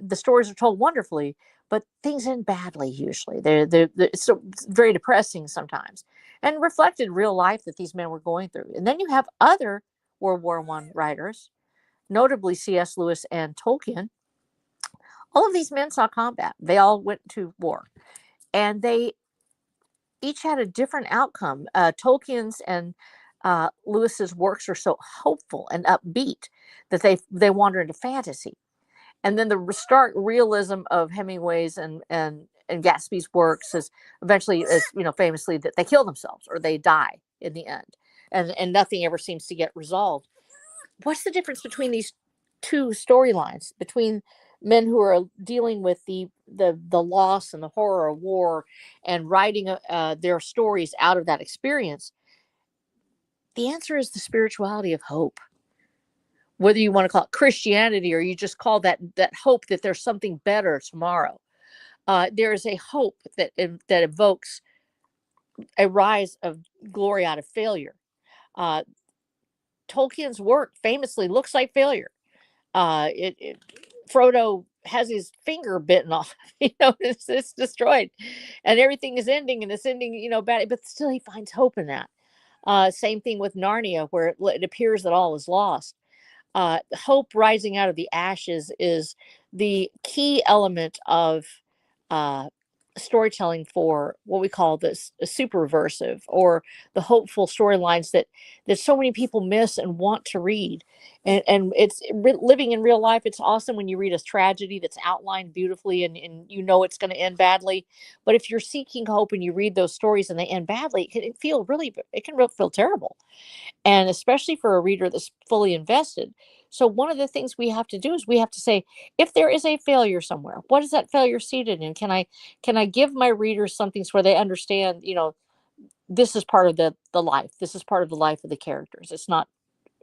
the stories are told wonderfully, but things end badly usually. It's very depressing sometimes, and reflected real life that these men were going through. And then you have other World War I writers, notably C.S. Lewis and Tolkien. All of these men saw combat. They all went to war, and they each had a different outcome. Tolkien's and Lewis's works are so hopeful and upbeat that they wander into fantasy. And then the stark realism of Hemingway's and Gatsby's works is eventually, as famously, that they kill themselves or they die in the end, and nothing ever seems to get resolved. What's the difference between these two storylines, between men who are dealing with the loss and the horror of war and writing their stories out of that experience? The answer is the spirituality of hope. Whether you want to call it Christianity or you just call that hope that there's something better tomorrow, there is a hope that evokes a rise of glory out of failure. Uh, Tolkien's work famously looks like failure. Frodo has his finger bitten off, it's destroyed, and everything is ending, and it's ending, bad, but still he finds hope in that. Same thing with Narnia, where it appears that all is lost. Hope rising out of the ashes is the key element of uh, storytelling for what we call this a super reversive, or the hopeful storylines that so many people miss and want to read. And it's living in real life. It's awesome when you read a tragedy that's outlined beautifully, and it's going to end badly. But if you're seeking hope and you read those stories and they end badly, it can feel terrible, and especially for a reader that's fully invested. So one of the things we have to do is we have to say, if there is a failure somewhere, what is that failure seated in? Can I give my readers something where they understand, this is part of the life. This is part of the life of the characters. It's not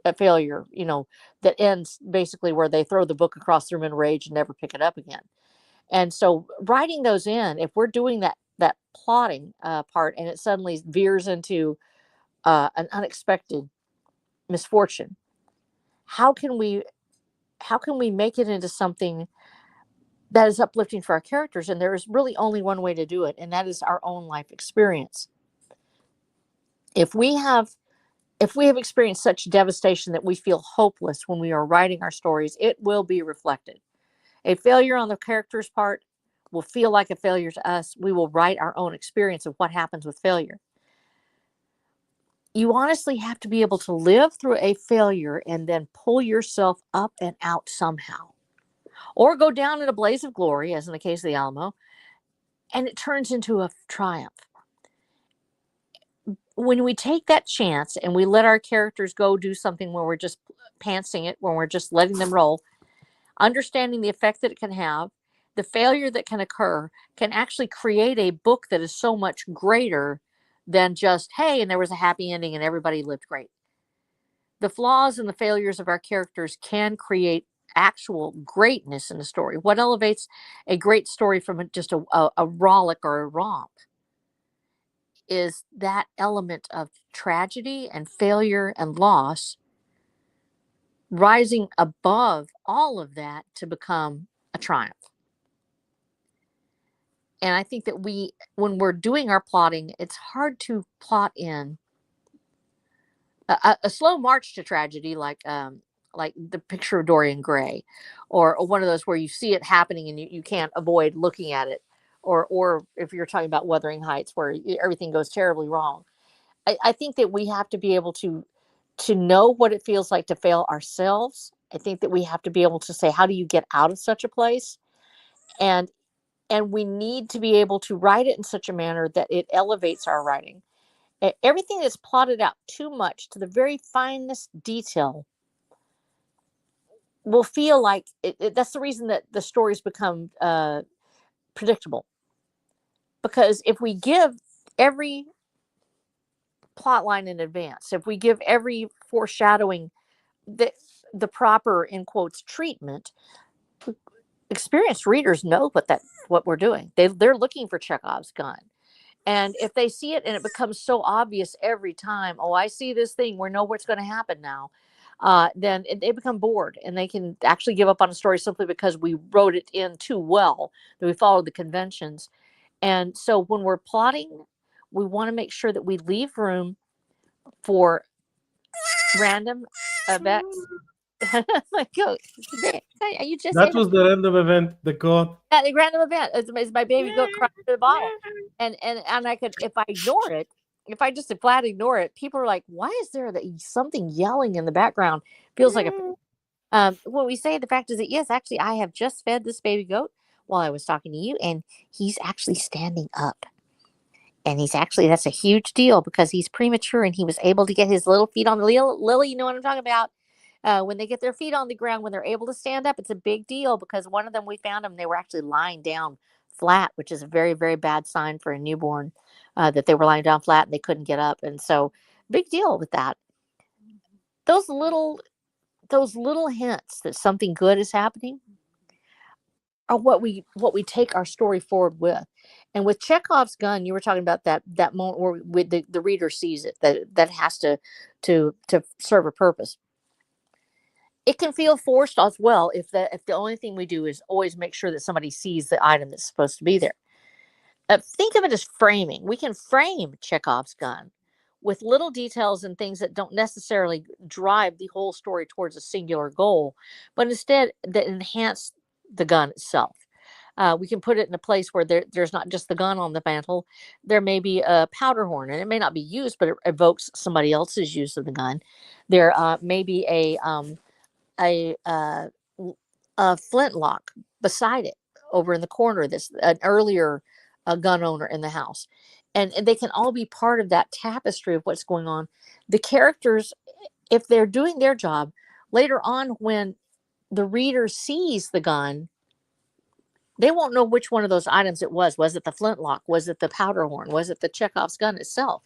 a failure, that ends basically where they throw the book across the room in rage and never pick it up again. And so writing those in, if we're doing that plotting part, and it suddenly veers into an unexpected misfortune, how can we make it into something that is uplifting for our characters? And there is really only one way to do it, and that is our own life experience. If we have experienced such devastation that we feel hopeless when we are writing our stories, it will be reflected. A failure on the character's part will feel like a failure to us. We will write our own experience of what happens with failure. you honestly have to be able to live through a failure and then pull yourself up and out somehow, or go down in a blaze of glory, as in the case of the Alamo, and it turns into a triumph. When we take that chance and we let our characters go do something where we're just pantsing it, when we're just letting them roll, understanding the effect that it can have, the failure that can occur, can actually create a book that is so much greater than just, hey, and there was a happy ending and everybody lived great. The flaws and the failures of our characters can create actual greatness in the story. What elevates a great story from just a rollick or a romp is that element of tragedy and failure and loss rising above all of that to become a triumph. And I think that when we're doing our plotting, it's hard to plot in a slow march to tragedy, like the picture of Dorian Gray, or one of those where you see it happening and you can't avoid looking at it, or if you're talking about Wuthering Heights, where everything goes terribly wrong. I think that we have to be able to know what it feels like to fail ourselves. I think that we have to be able to say, how do you get out of such a place? And we need to be able to write it in such a manner that it elevates our writing. Everything that's plotted out too much to the very finest detail will feel like that's the reason that the stories become predictable. Because if we give every plot line in advance, if we give every foreshadowing the proper, in quotes, treatment, experienced readers know what we're doing. They're looking for Chekhov's gun. And if they see it and it becomes so obvious every time, oh, I see this thing, we know what's going to happen now, then they become bored and they can actually give up on a story simply because we wrote it in too well, that we followed the conventions. And so when we're plotting, we want to make sure that we leave room for random events. Like, you just That was the random event, the goat. the random event is my baby goat crying to the bottle, and I could, if I ignore it, if I just flat ignore it, people are like, why is there something yelling in the background? Feels like when we say, the fact is that, yes, actually, I have just fed this baby goat while I was talking to you, and he's actually standing up. And that's a huge deal because he's premature and he was able to get his little feet on the lily. You know what I'm talking about? When they get their feet on the ground, when they're able to stand up, it's a big deal because one of them, we found them, they were actually lying down flat, which is a very, very bad sign for a newborn, that they were lying down flat and they couldn't get up. And so big deal with that. Those little hints that something good is happening are what we take our story forward with. And with Chekhov's gun, you were talking about that moment where the reader sees it, that has to serve a purpose. It can feel forced as well if the only thing we do is always make sure that somebody sees the item that's supposed to be there. Think of it as framing. We can frame Chekhov's gun with little details and things that don't necessarily drive the whole story towards a singular goal, but instead that enhance the gun itself. We can put it in a place where there's not just the gun on the mantle. There may be a powder horn, and it may not be used, but it evokes somebody else's use of the gun. There may be a flintlock beside it over in the corner. This an earlier gun owner in the house, and they can all be part of that tapestry of what's going on. The characters, if they're doing their job, later on when the reader sees the gun, they won't know which one of those items it was. Was it the flintlock? Was it the powder horn? Was it the Chekhov's gun itself?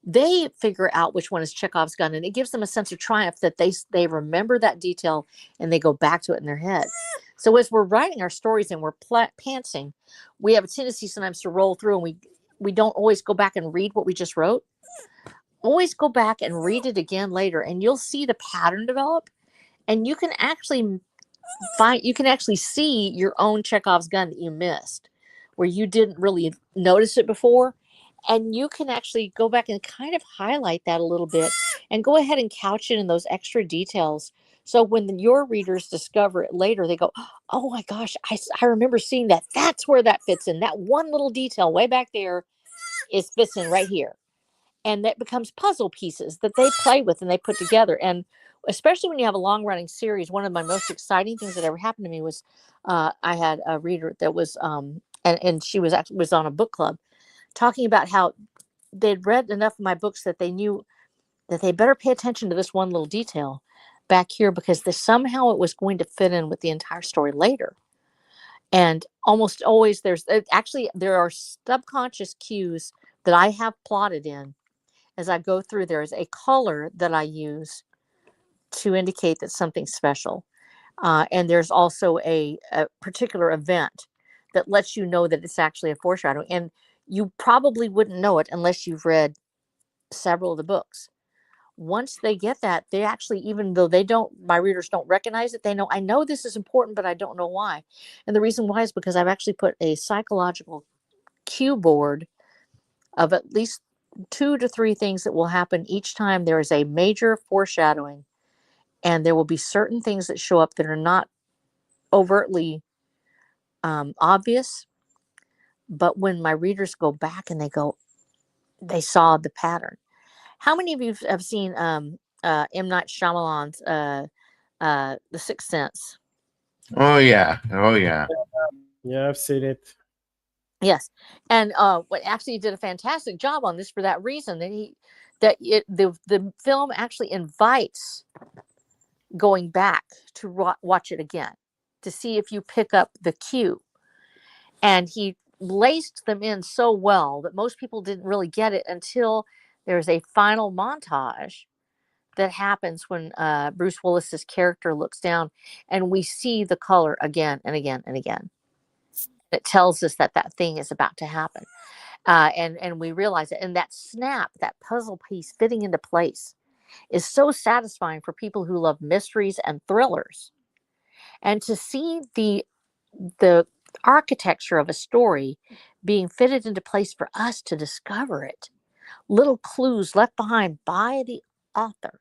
They figure out which one is Chekhov's gun, and it gives them a sense of triumph that they remember that detail and they go back to it in their head. So as we're writing our stories and we're pantsing, we have a tendency sometimes to roll through, and we don't always go back and read what we just wrote. Always go back and read it again later, and you'll see the pattern develop, and you can actually see your own Chekhov's gun that you missed, where you didn't really notice it before. And you can actually go back and kind of highlight that a little bit and go ahead and couch it in those extra details. So when your readers discover it later, they go, oh my gosh, I remember seeing that. That's where that fits in. That one little detail way back there fits in right here. and that becomes puzzle pieces that they play with and they put together. And especially when you have a long running series, one of my most exciting things that ever happened to me was I had a reader that was and she was actually was on a book club talking about how they'd read enough of my books that they knew that they better pay attention to this one little detail back here, because somehow it was going to fit in with the entire story later. And almost always there are subconscious cues that I have plotted in as I go through. There is a color that I use to indicate that something's special. And there's also a particular event that lets you know that it's actually a foreshadowing. And you probably wouldn't know it unless you've read several of the books. Once they get that, they actually, even though my readers don't recognize it, they know, I know this is important, but I don't know why. And the reason why is because I've actually put a psychological cue board of at least 2 to 3 things that will happen each time there is a major foreshadowing. And there will be certain things that show up that are not overtly obvious. But when my readers go back and they saw the pattern. How many of you have seen M. Night Shyamalan's The Sixth Sense? Oh yeah. Oh yeah. Yeah, I've seen it. Yes, and what actually he did a fantastic job on this for that reason, that the film actually invites going back to watch it again to see if you pick up the cue, and he laced them in so well that most people didn't really get it until there's a final montage that happens when Bruce Willis's character looks down and we see the color again and again and again. It tells us that thing is about to happen. And we realize it. And that snap, that puzzle piece fitting into place is so satisfying for people who love mysteries and thrillers. And to see the architecture of a story being fitted into place for us to discover it, little clues left behind by the author,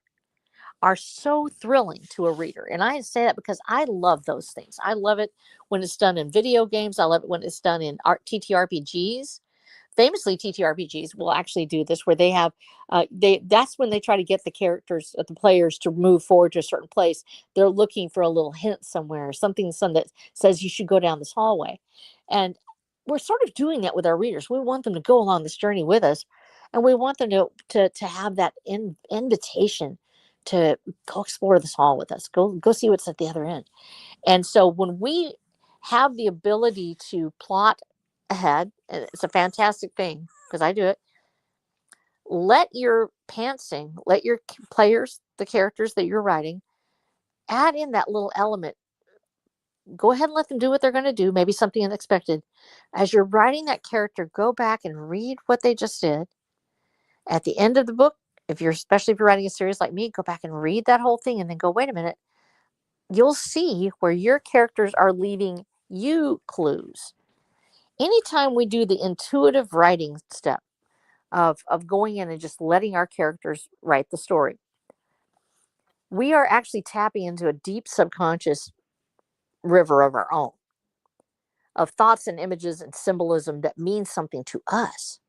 are so thrilling to a reader. And I say that because I love those things. I love it when it's done in video games. I love it when it's done in TTRPGs. Famously, TTRPGs will actually do this, where they have that's when they try to get the characters, the players, to move forward to a certain place. They're looking for a little hint somewhere, something that says you should go down this hallway. And we're sort of doing that with our readers. We want them to go along this journey with us, and we want them to have that invitation to go explore this hall with us, go see what's at the other end. And so when we have the ability to plot ahead, and it's a fantastic thing because I do it, let your pantsing, let your players, the characters that you're writing, add in that little element. Go ahead and let them do what they're going to do, maybe something unexpected. As you're writing that character, go back and read what they just did. At the end of the book, especially if you're writing a series like me, go back and read that whole thing and then go, wait a minute. You'll see where your characters are leaving you clues. Anytime we do the intuitive writing step of going in and just letting our characters write the story, we are actually tapping into a deep subconscious river of our own, of thoughts and images and symbolism that mean something to us.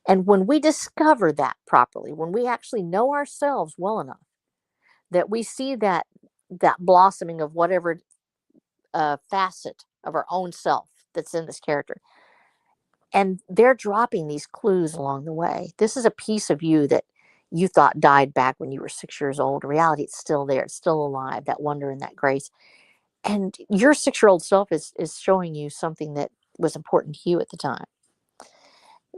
And when we discover that properly, when we actually know ourselves well enough that we see that blossoming of whatever facet of our own self that's in this character, and they're dropping these clues along the way. This is a piece of you that you thought died back when you were 6 years old. In reality, it's still there. It's still alive, that wonder and that grace. And your 6-year-old self is showing you something that was important to you at the time.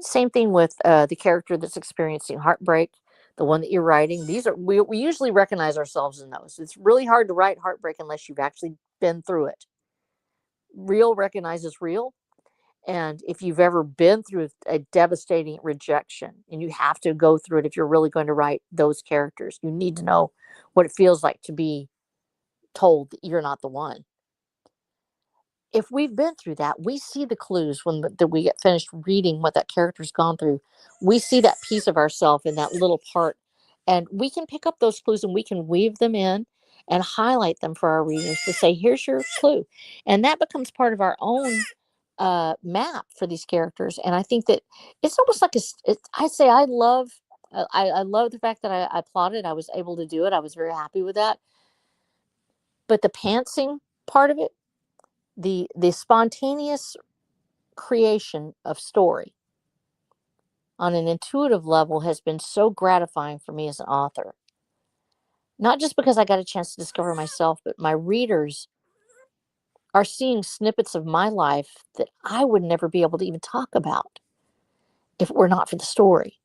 Same thing with the character that's experiencing heartbreak, the one that you're writing. We usually recognize ourselves in those. It's really hard to write heartbreak unless you've actually been through it. Real recognizes real. And if you've ever been through a devastating rejection, and you have to go through it if you're really going to write those characters, you need to know what it feels like to be told that you're not the one. If we've been through that, we see the clues that we get finished reading what that character's gone through. We see that piece of ourselves in that little part, and we can pick up those clues and we can weave them in and highlight them for our readers to say, here's your clue. And that becomes part of our own map for these characters, and I think that it's almost like I say I love. I love the fact that I plotted. I was able to do it. I was very happy with that. But the pantsing part of it, the spontaneous creation of story on an intuitive level has been so gratifying for me as an author. Not just because I got a chance to discover myself, but my readers are seeing snippets of my life that I would never be able to even talk about if it were not for the story.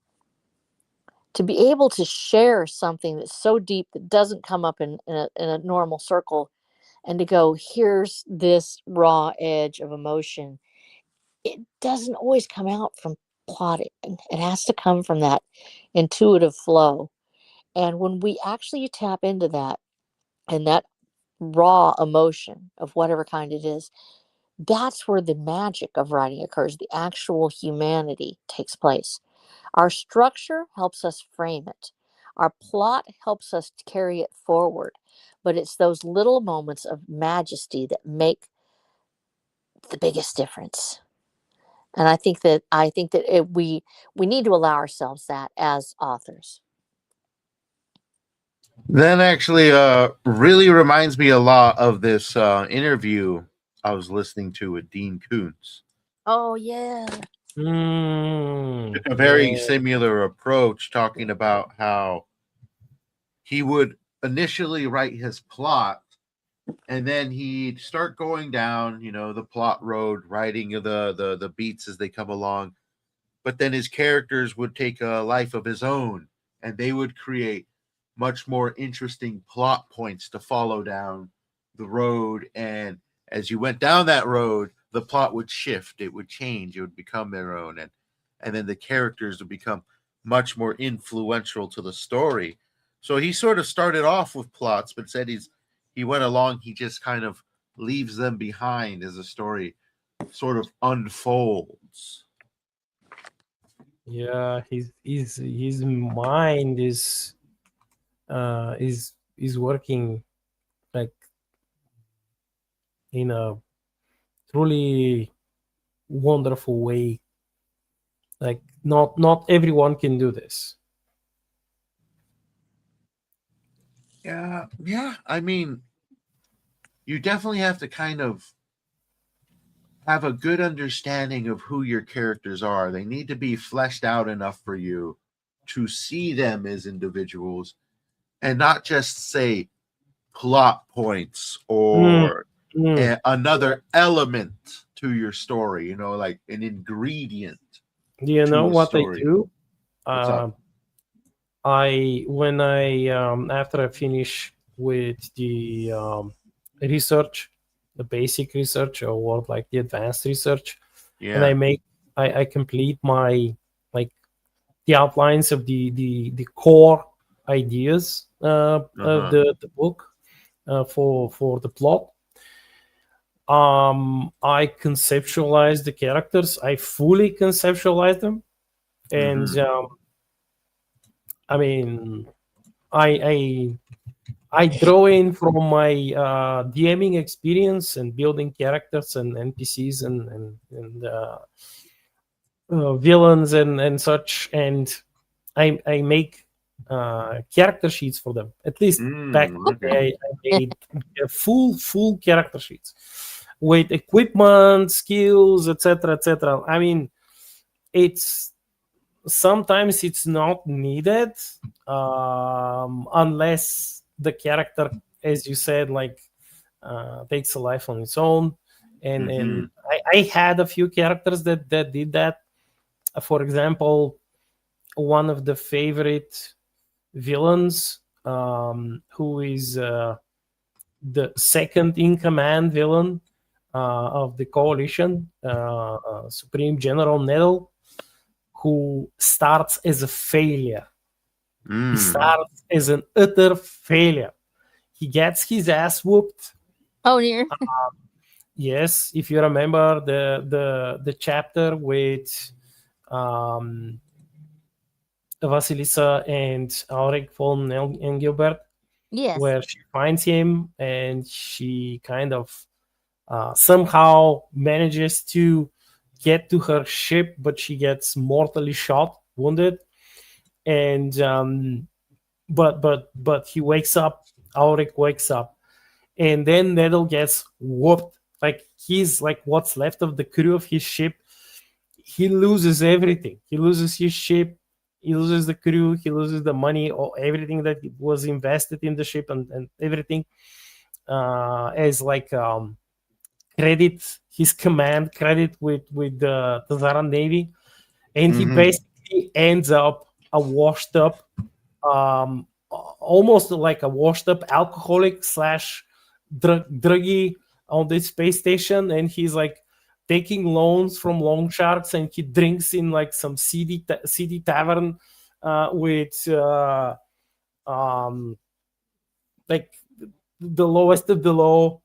To be able to share something that's so deep that doesn't come up in a normal circle, and to go, here's this raw edge of emotion. It doesn't always come out from plotting. It has to come from that intuitive flow. And when we actually tap into that and that raw emotion of whatever kind it is, that's where the magic of writing occurs. The actual humanity takes place. Our structure helps us frame it. Our plot helps us carry it forward. But it's those little moments of majesty that make the biggest difference. And we need to allow ourselves that as authors. That actually really reminds me a lot of this interview I was listening to with Dean Koontz. Oh yeah. Took a very similar approach, talking about how he would initially write his plot, and then he'd start going down, the plot road, writing the beats as they come along. But then his characters would take a life of his own, and they would create much more interesting plot points to follow down the road. And as you went down that road, the plot would shift, it would change, it would become their own, and then the characters would become much more influential to the story. So he sort of started off with plots, but said he went along, he just kind of leaves them behind as the story sort of unfolds. Yeah, his mind is working like in a truly wonderful way. Like not everyone can do this. Yeah. I mean, you definitely have to kind of have a good understanding of who your characters are. They need to be fleshed out enough for you to see them as individuals and not just say plot points or another element to your story, like an ingredient. Do you know what story. I do? What's up? When I after I finish with the research, the basic research or like the advanced research, and I complete my like the outlines of the core ideas of the book for the plot. I conceptualize the characters. I fully conceptualize them, and I mean, I draw in from my DMing experience and building characters and NPCs and villains and such, and I make character sheets for them. At least back in the day, I made full character sheets with equipment, skills, etc., etc. I mean, sometimes it's not needed unless the character, as you said, like takes a life on its own. And I had a few characters that did that. For example, one of the favorite villains, who is the second in command villain of the coalition, Supreme General Nettle, who starts as a failure. He starts as an utter failure. He gets his ass whooped. Oh dear. Yes, if you remember the chapter with Vasilisa and Auric von Engelbert, Yes. where she finds him and she kind of somehow manages to get to her ship, but she gets mortally shot, wounded, and but he wakes up. Ulrich wakes up, and then Nettle gets whooped. Like he's like what's left of the crew of his ship. He loses everything. He loses his ship. He loses the crew. He loses the money, or everything that was invested in the ship, and everything as like credit his command credit with the Tazaran Navy, and he Mhm. basically ends up a washed up, almost like a washed up alcoholic slash druggie on this space station, and he's like taking loans from loan sharks, and he drinks in like some seedy tavern with um, like the lowest of the low,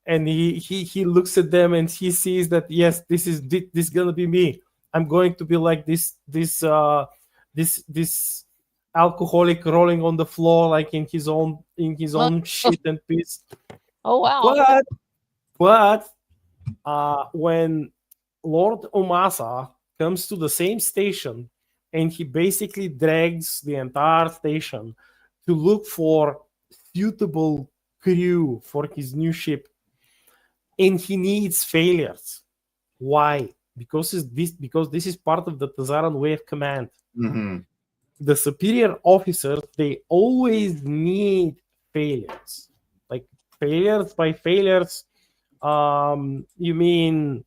and he looks at them and he sees that yes, this gonna be me. I'm going to be like this alcoholic rolling on the floor like in his Oh, own shit and piss. oh wow. But when Lord Omasa comes to the same station, and he basically drags the entire station to look for suitable crew for his new ship, and he needs failures. Why? Because this is part of the Tazaran way of command. Mhm. The superior officers, they always need failures. Like failures by failures, you mean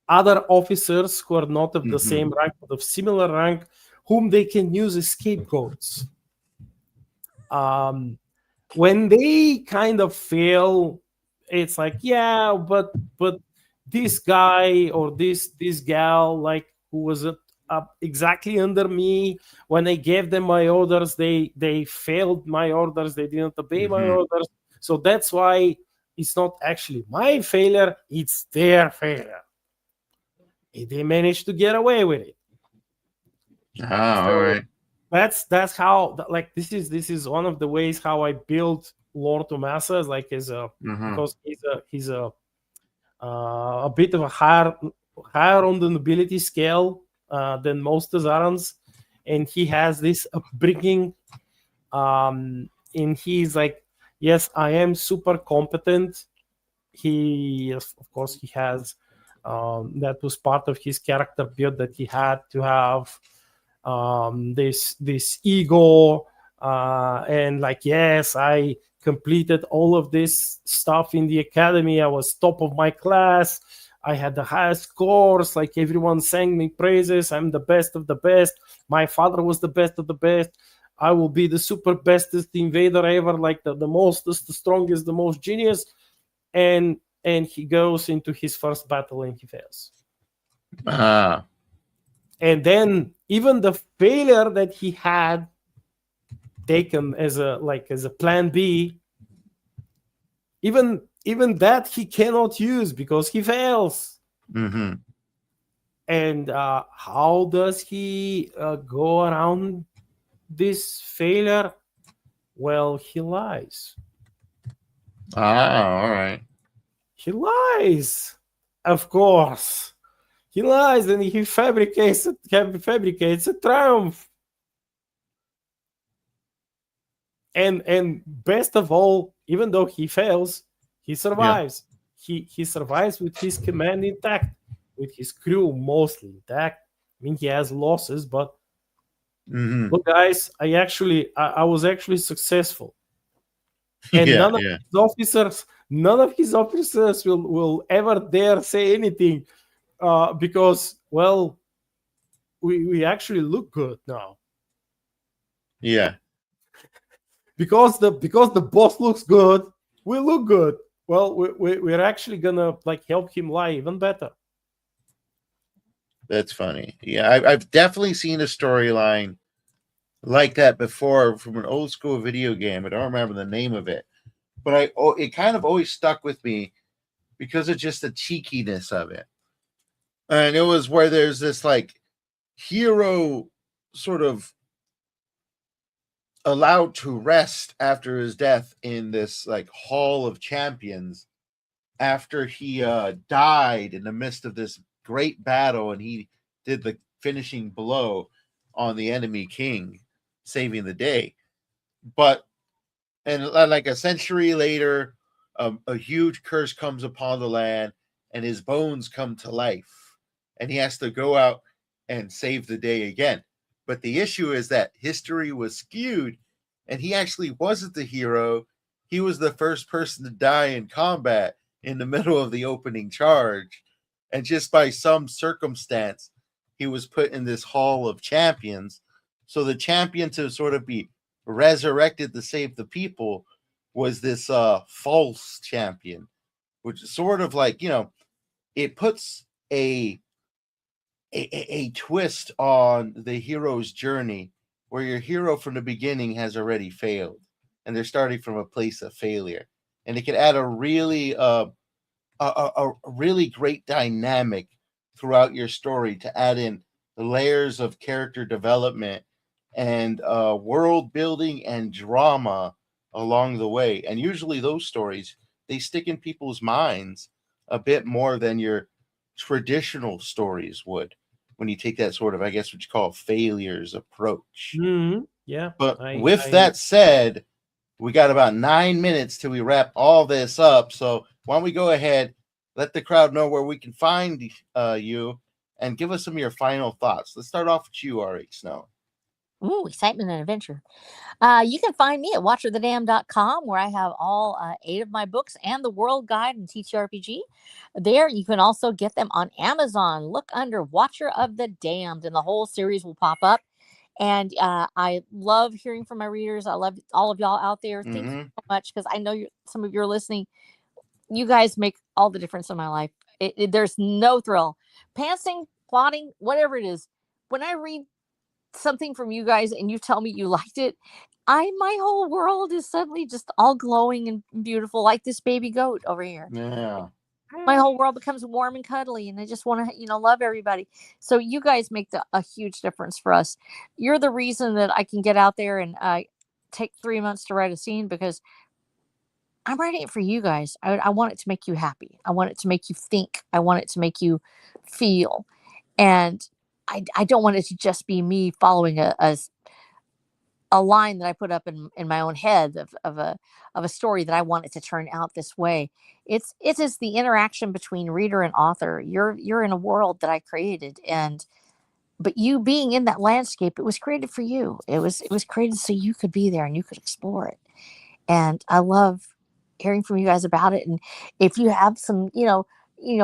other officers who are not of the Mhm. same rank but of similar rank, whom they can use as scapegoats. When they kind of fail, it's like, yeah, but this guy or this gal, like who was up exactly under me, when I gave them my orders, they failed my orders, they didn't obey my Mhm. orders, so that's why it's not actually my failure, it's their failure. They managed to get away with it. Ah, all So right. that's how, like, this is one of the ways how I built Lord Tomasa, like as a, Mhm. because he's a bit of a higher on the nobility scale than most Tazarans, and he has this upbringing, and he's like, yes, I am super competent. He, of course, he has, that was part of his character build, that he had to have this ego, and like, yes, I completed all of this stuff in the academy, I was top of my class, I had the highest scores, like everyone sang me praises, I'm the best of the best, my father was the best of the best, I will be the super bestest invader ever, like the mostest, the strongest, the most genius. And he goes into his first battle and he fails. Ah. And then even the failure that he had taken as a plan B, even that he cannot use because he fails. Mhm. And how does he go around this failure? Well, he lies. Ah, all right. He lies, of course. He lies, and he fabricates a triumph. And best of all, even though he fails, he Yeah. survives. He survives with his command intact, with his crew mostly intact. I mean, he has losses, but Mhm. look, guys, I was actually successful, and Yeah, yeah. none of his officers will ever dare say anything, because, well, we actually look good now, Yeah. because the boss looks good, we look good. Well, we're actually gonna like help him lie even better. That's funny. Yeah, I've definitely seen a storyline like that before from an old school video game. I don't remember the name of it, but it kind of always stuck with me because of just the cheekiness of it. And it was where there's this like hero sort of allowed to rest after his death in this like hall of champions, after he died in the midst of this great battle, and he did the finishing blow on the enemy king, saving the day. But and like a century later, a huge curse comes upon the land, and his bones come to life, and he has to go out and save the day again. But the issue is that history was skewed, and he actually wasn't the hero. He was the first person to die in combat in the middle of the opening charge, and just by some circumstance, he was put in this hall of champions. So the champion to sort of be resurrected to save the people was this false champion, which is sort of like, it puts a twist on the hero's journey, where your hero from the beginning has already failed and they're starting from a place of failure, and it can add a really great dynamic throughout your story to add in the layers of character development and world building and drama along the way. And usually those stories, they stick in people's minds a bit more than your traditional stories would, when you take that sort of, I guess, what you call failures approach. Yeah. But with that said, we got about 9 minutes till we wrap all this up. So why don't we go ahead, let the crowd know where we can find you, and give us some of your final thoughts. Let's start off with you, R.H. Snow. Ooh, excitement and adventure. You can find me at watcherthedam.com, where I have all 8 of my books and the World Guide and TTRPG. There, you can also get them on Amazon. Look under Watcher of the Damned, and the whole series will pop up. And I love hearing from my readers. I love all of y'all out there. Thank you so much, because I know some of you are listening. You guys make all the difference in my life. There's no thrill. Pantsing, plotting, whatever it is. When I read something from you guys and you tell me you liked it, my whole world is suddenly just all glowing and beautiful, like this baby goat over here. Yeah. My whole world becomes warm and cuddly, and I just want to, love everybody. So you guys make a huge difference for us. You're the reason that I can get out there and take 3 months to write a scene, because I'm writing it for you guys. I want it to make you happy. I want it to make you think. I want it to make you feel. And I don't want it to just be me following a line that I put up in my own head of a story that I want it to turn out this way. It is the interaction between reader and author. You're in a world that I created, but you being in that landscape, it was created for you. It was created so you could be there and you could explore it. And I love hearing from you guys about it. And if you have some,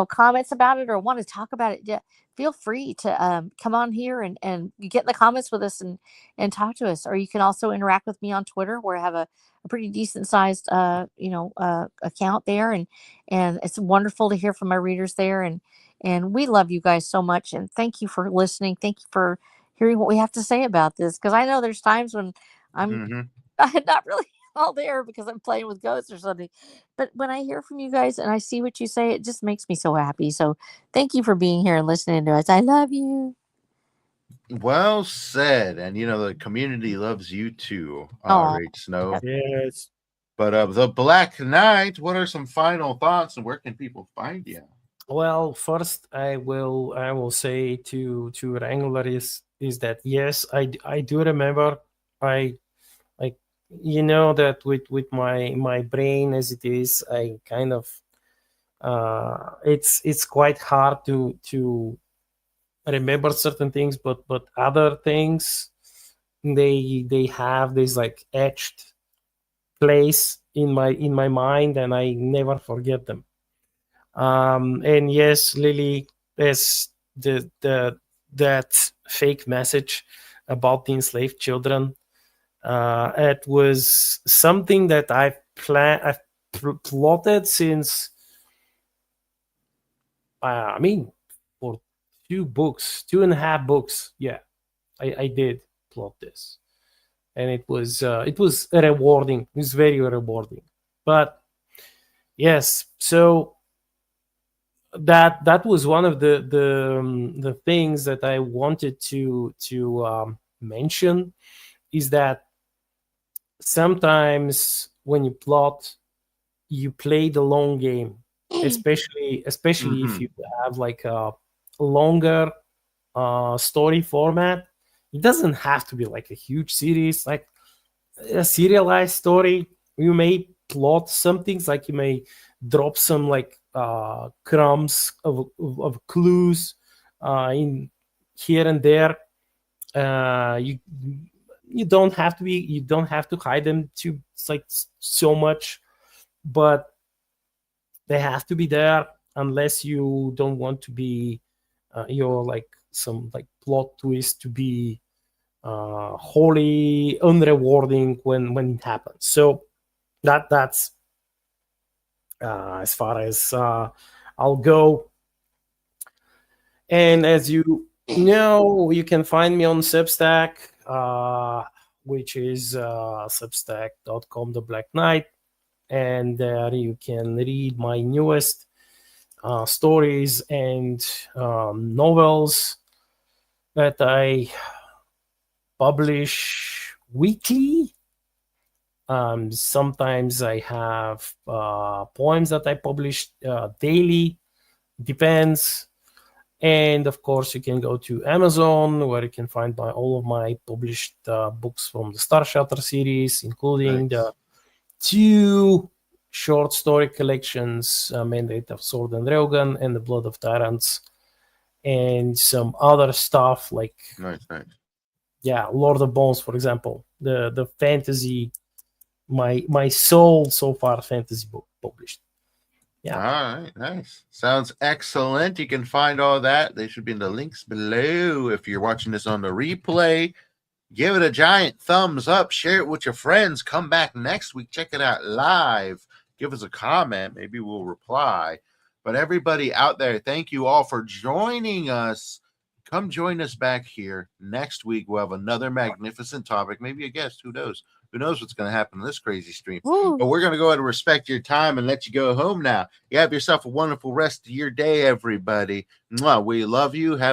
comments about it or want to talk about it, yeah, feel free to come on here and you get in the comments with us and talk to us. Or you can also interact with me on Twitter, where I have a pretty decent sized, account there. And it's wonderful to hear from my readers there. And we love you guys so much. And thank you for listening. Thank you for hearing what we have to say about this. Because I know there's times when I'm not really all there because I'm playing with ghosts or something. But when I hear from you guys and I see what you say, it just makes me so happy. So thank you for being here and listening to us. I love you. Well said. And the community loves you too, Aw. R.H. Snow. Yes. But the Black Knight, what are some final thoughts, and where can people find you? Well, first I will say to Wrangler is that yes, I do remember. I like, that with my brain as it is, I kind of it's quite hard to remember certain things, but other things, they have this like etched place in my mind, and I never forget them. And yes, Lily, as that fake message about the enslaved children, it was something that I've plotted since, for 2.5 books. Yeah, I did plot this, and it was rewarding. It was very rewarding. But yes, so that was one of the things that I wanted to mention, is that sometimes when you plot, you play the long game. especially if Mhm. you have like a longer story format. It doesn't have to be like a huge series, like a serialized story. You may plot some things, like you may drop some like crumbs of clues in here and there. You don't have to be, you don't have to hide them too, it's like so much, but they have to be there, unless you don't want to be your like some like plot twist to be wholly unrewarding when it happens. So that's as far as I'll go. And as you know, you can find me on Substack, which is substack.com, the Black Knight, and there you can read my newest stories and novels that I publish weekly. Sometimes I have poems that I publish daily, depends. And of course, you can go to Amazon, where you can find all of my published books from the Star Shelter series, including the Nice. 2 short story collections, Mandate of Sword and Railgun and The Blood of Tyrants, and some other stuff like Nice. Lord of Bones, for example, the fantasy, my sole so far fantasy book published. All right, nice. Sounds excellent. You can find all that. They should be in the links below. If you're watching this on the replay, give it a giant thumbs up. Share it with your friends. Come back next week. Check it out live. Give us a comment. Maybe we'll reply. But everybody out there, thank you all for joining us. Come join us back here next week. We'll have another magnificent topic. Maybe a guest. Who knows? Who knows what's going to happen in this crazy stream? Woo. But we're going to go ahead and respect your time and let you go home now. You have yourself a wonderful rest of your day, everybody. Mwah. We love you. Have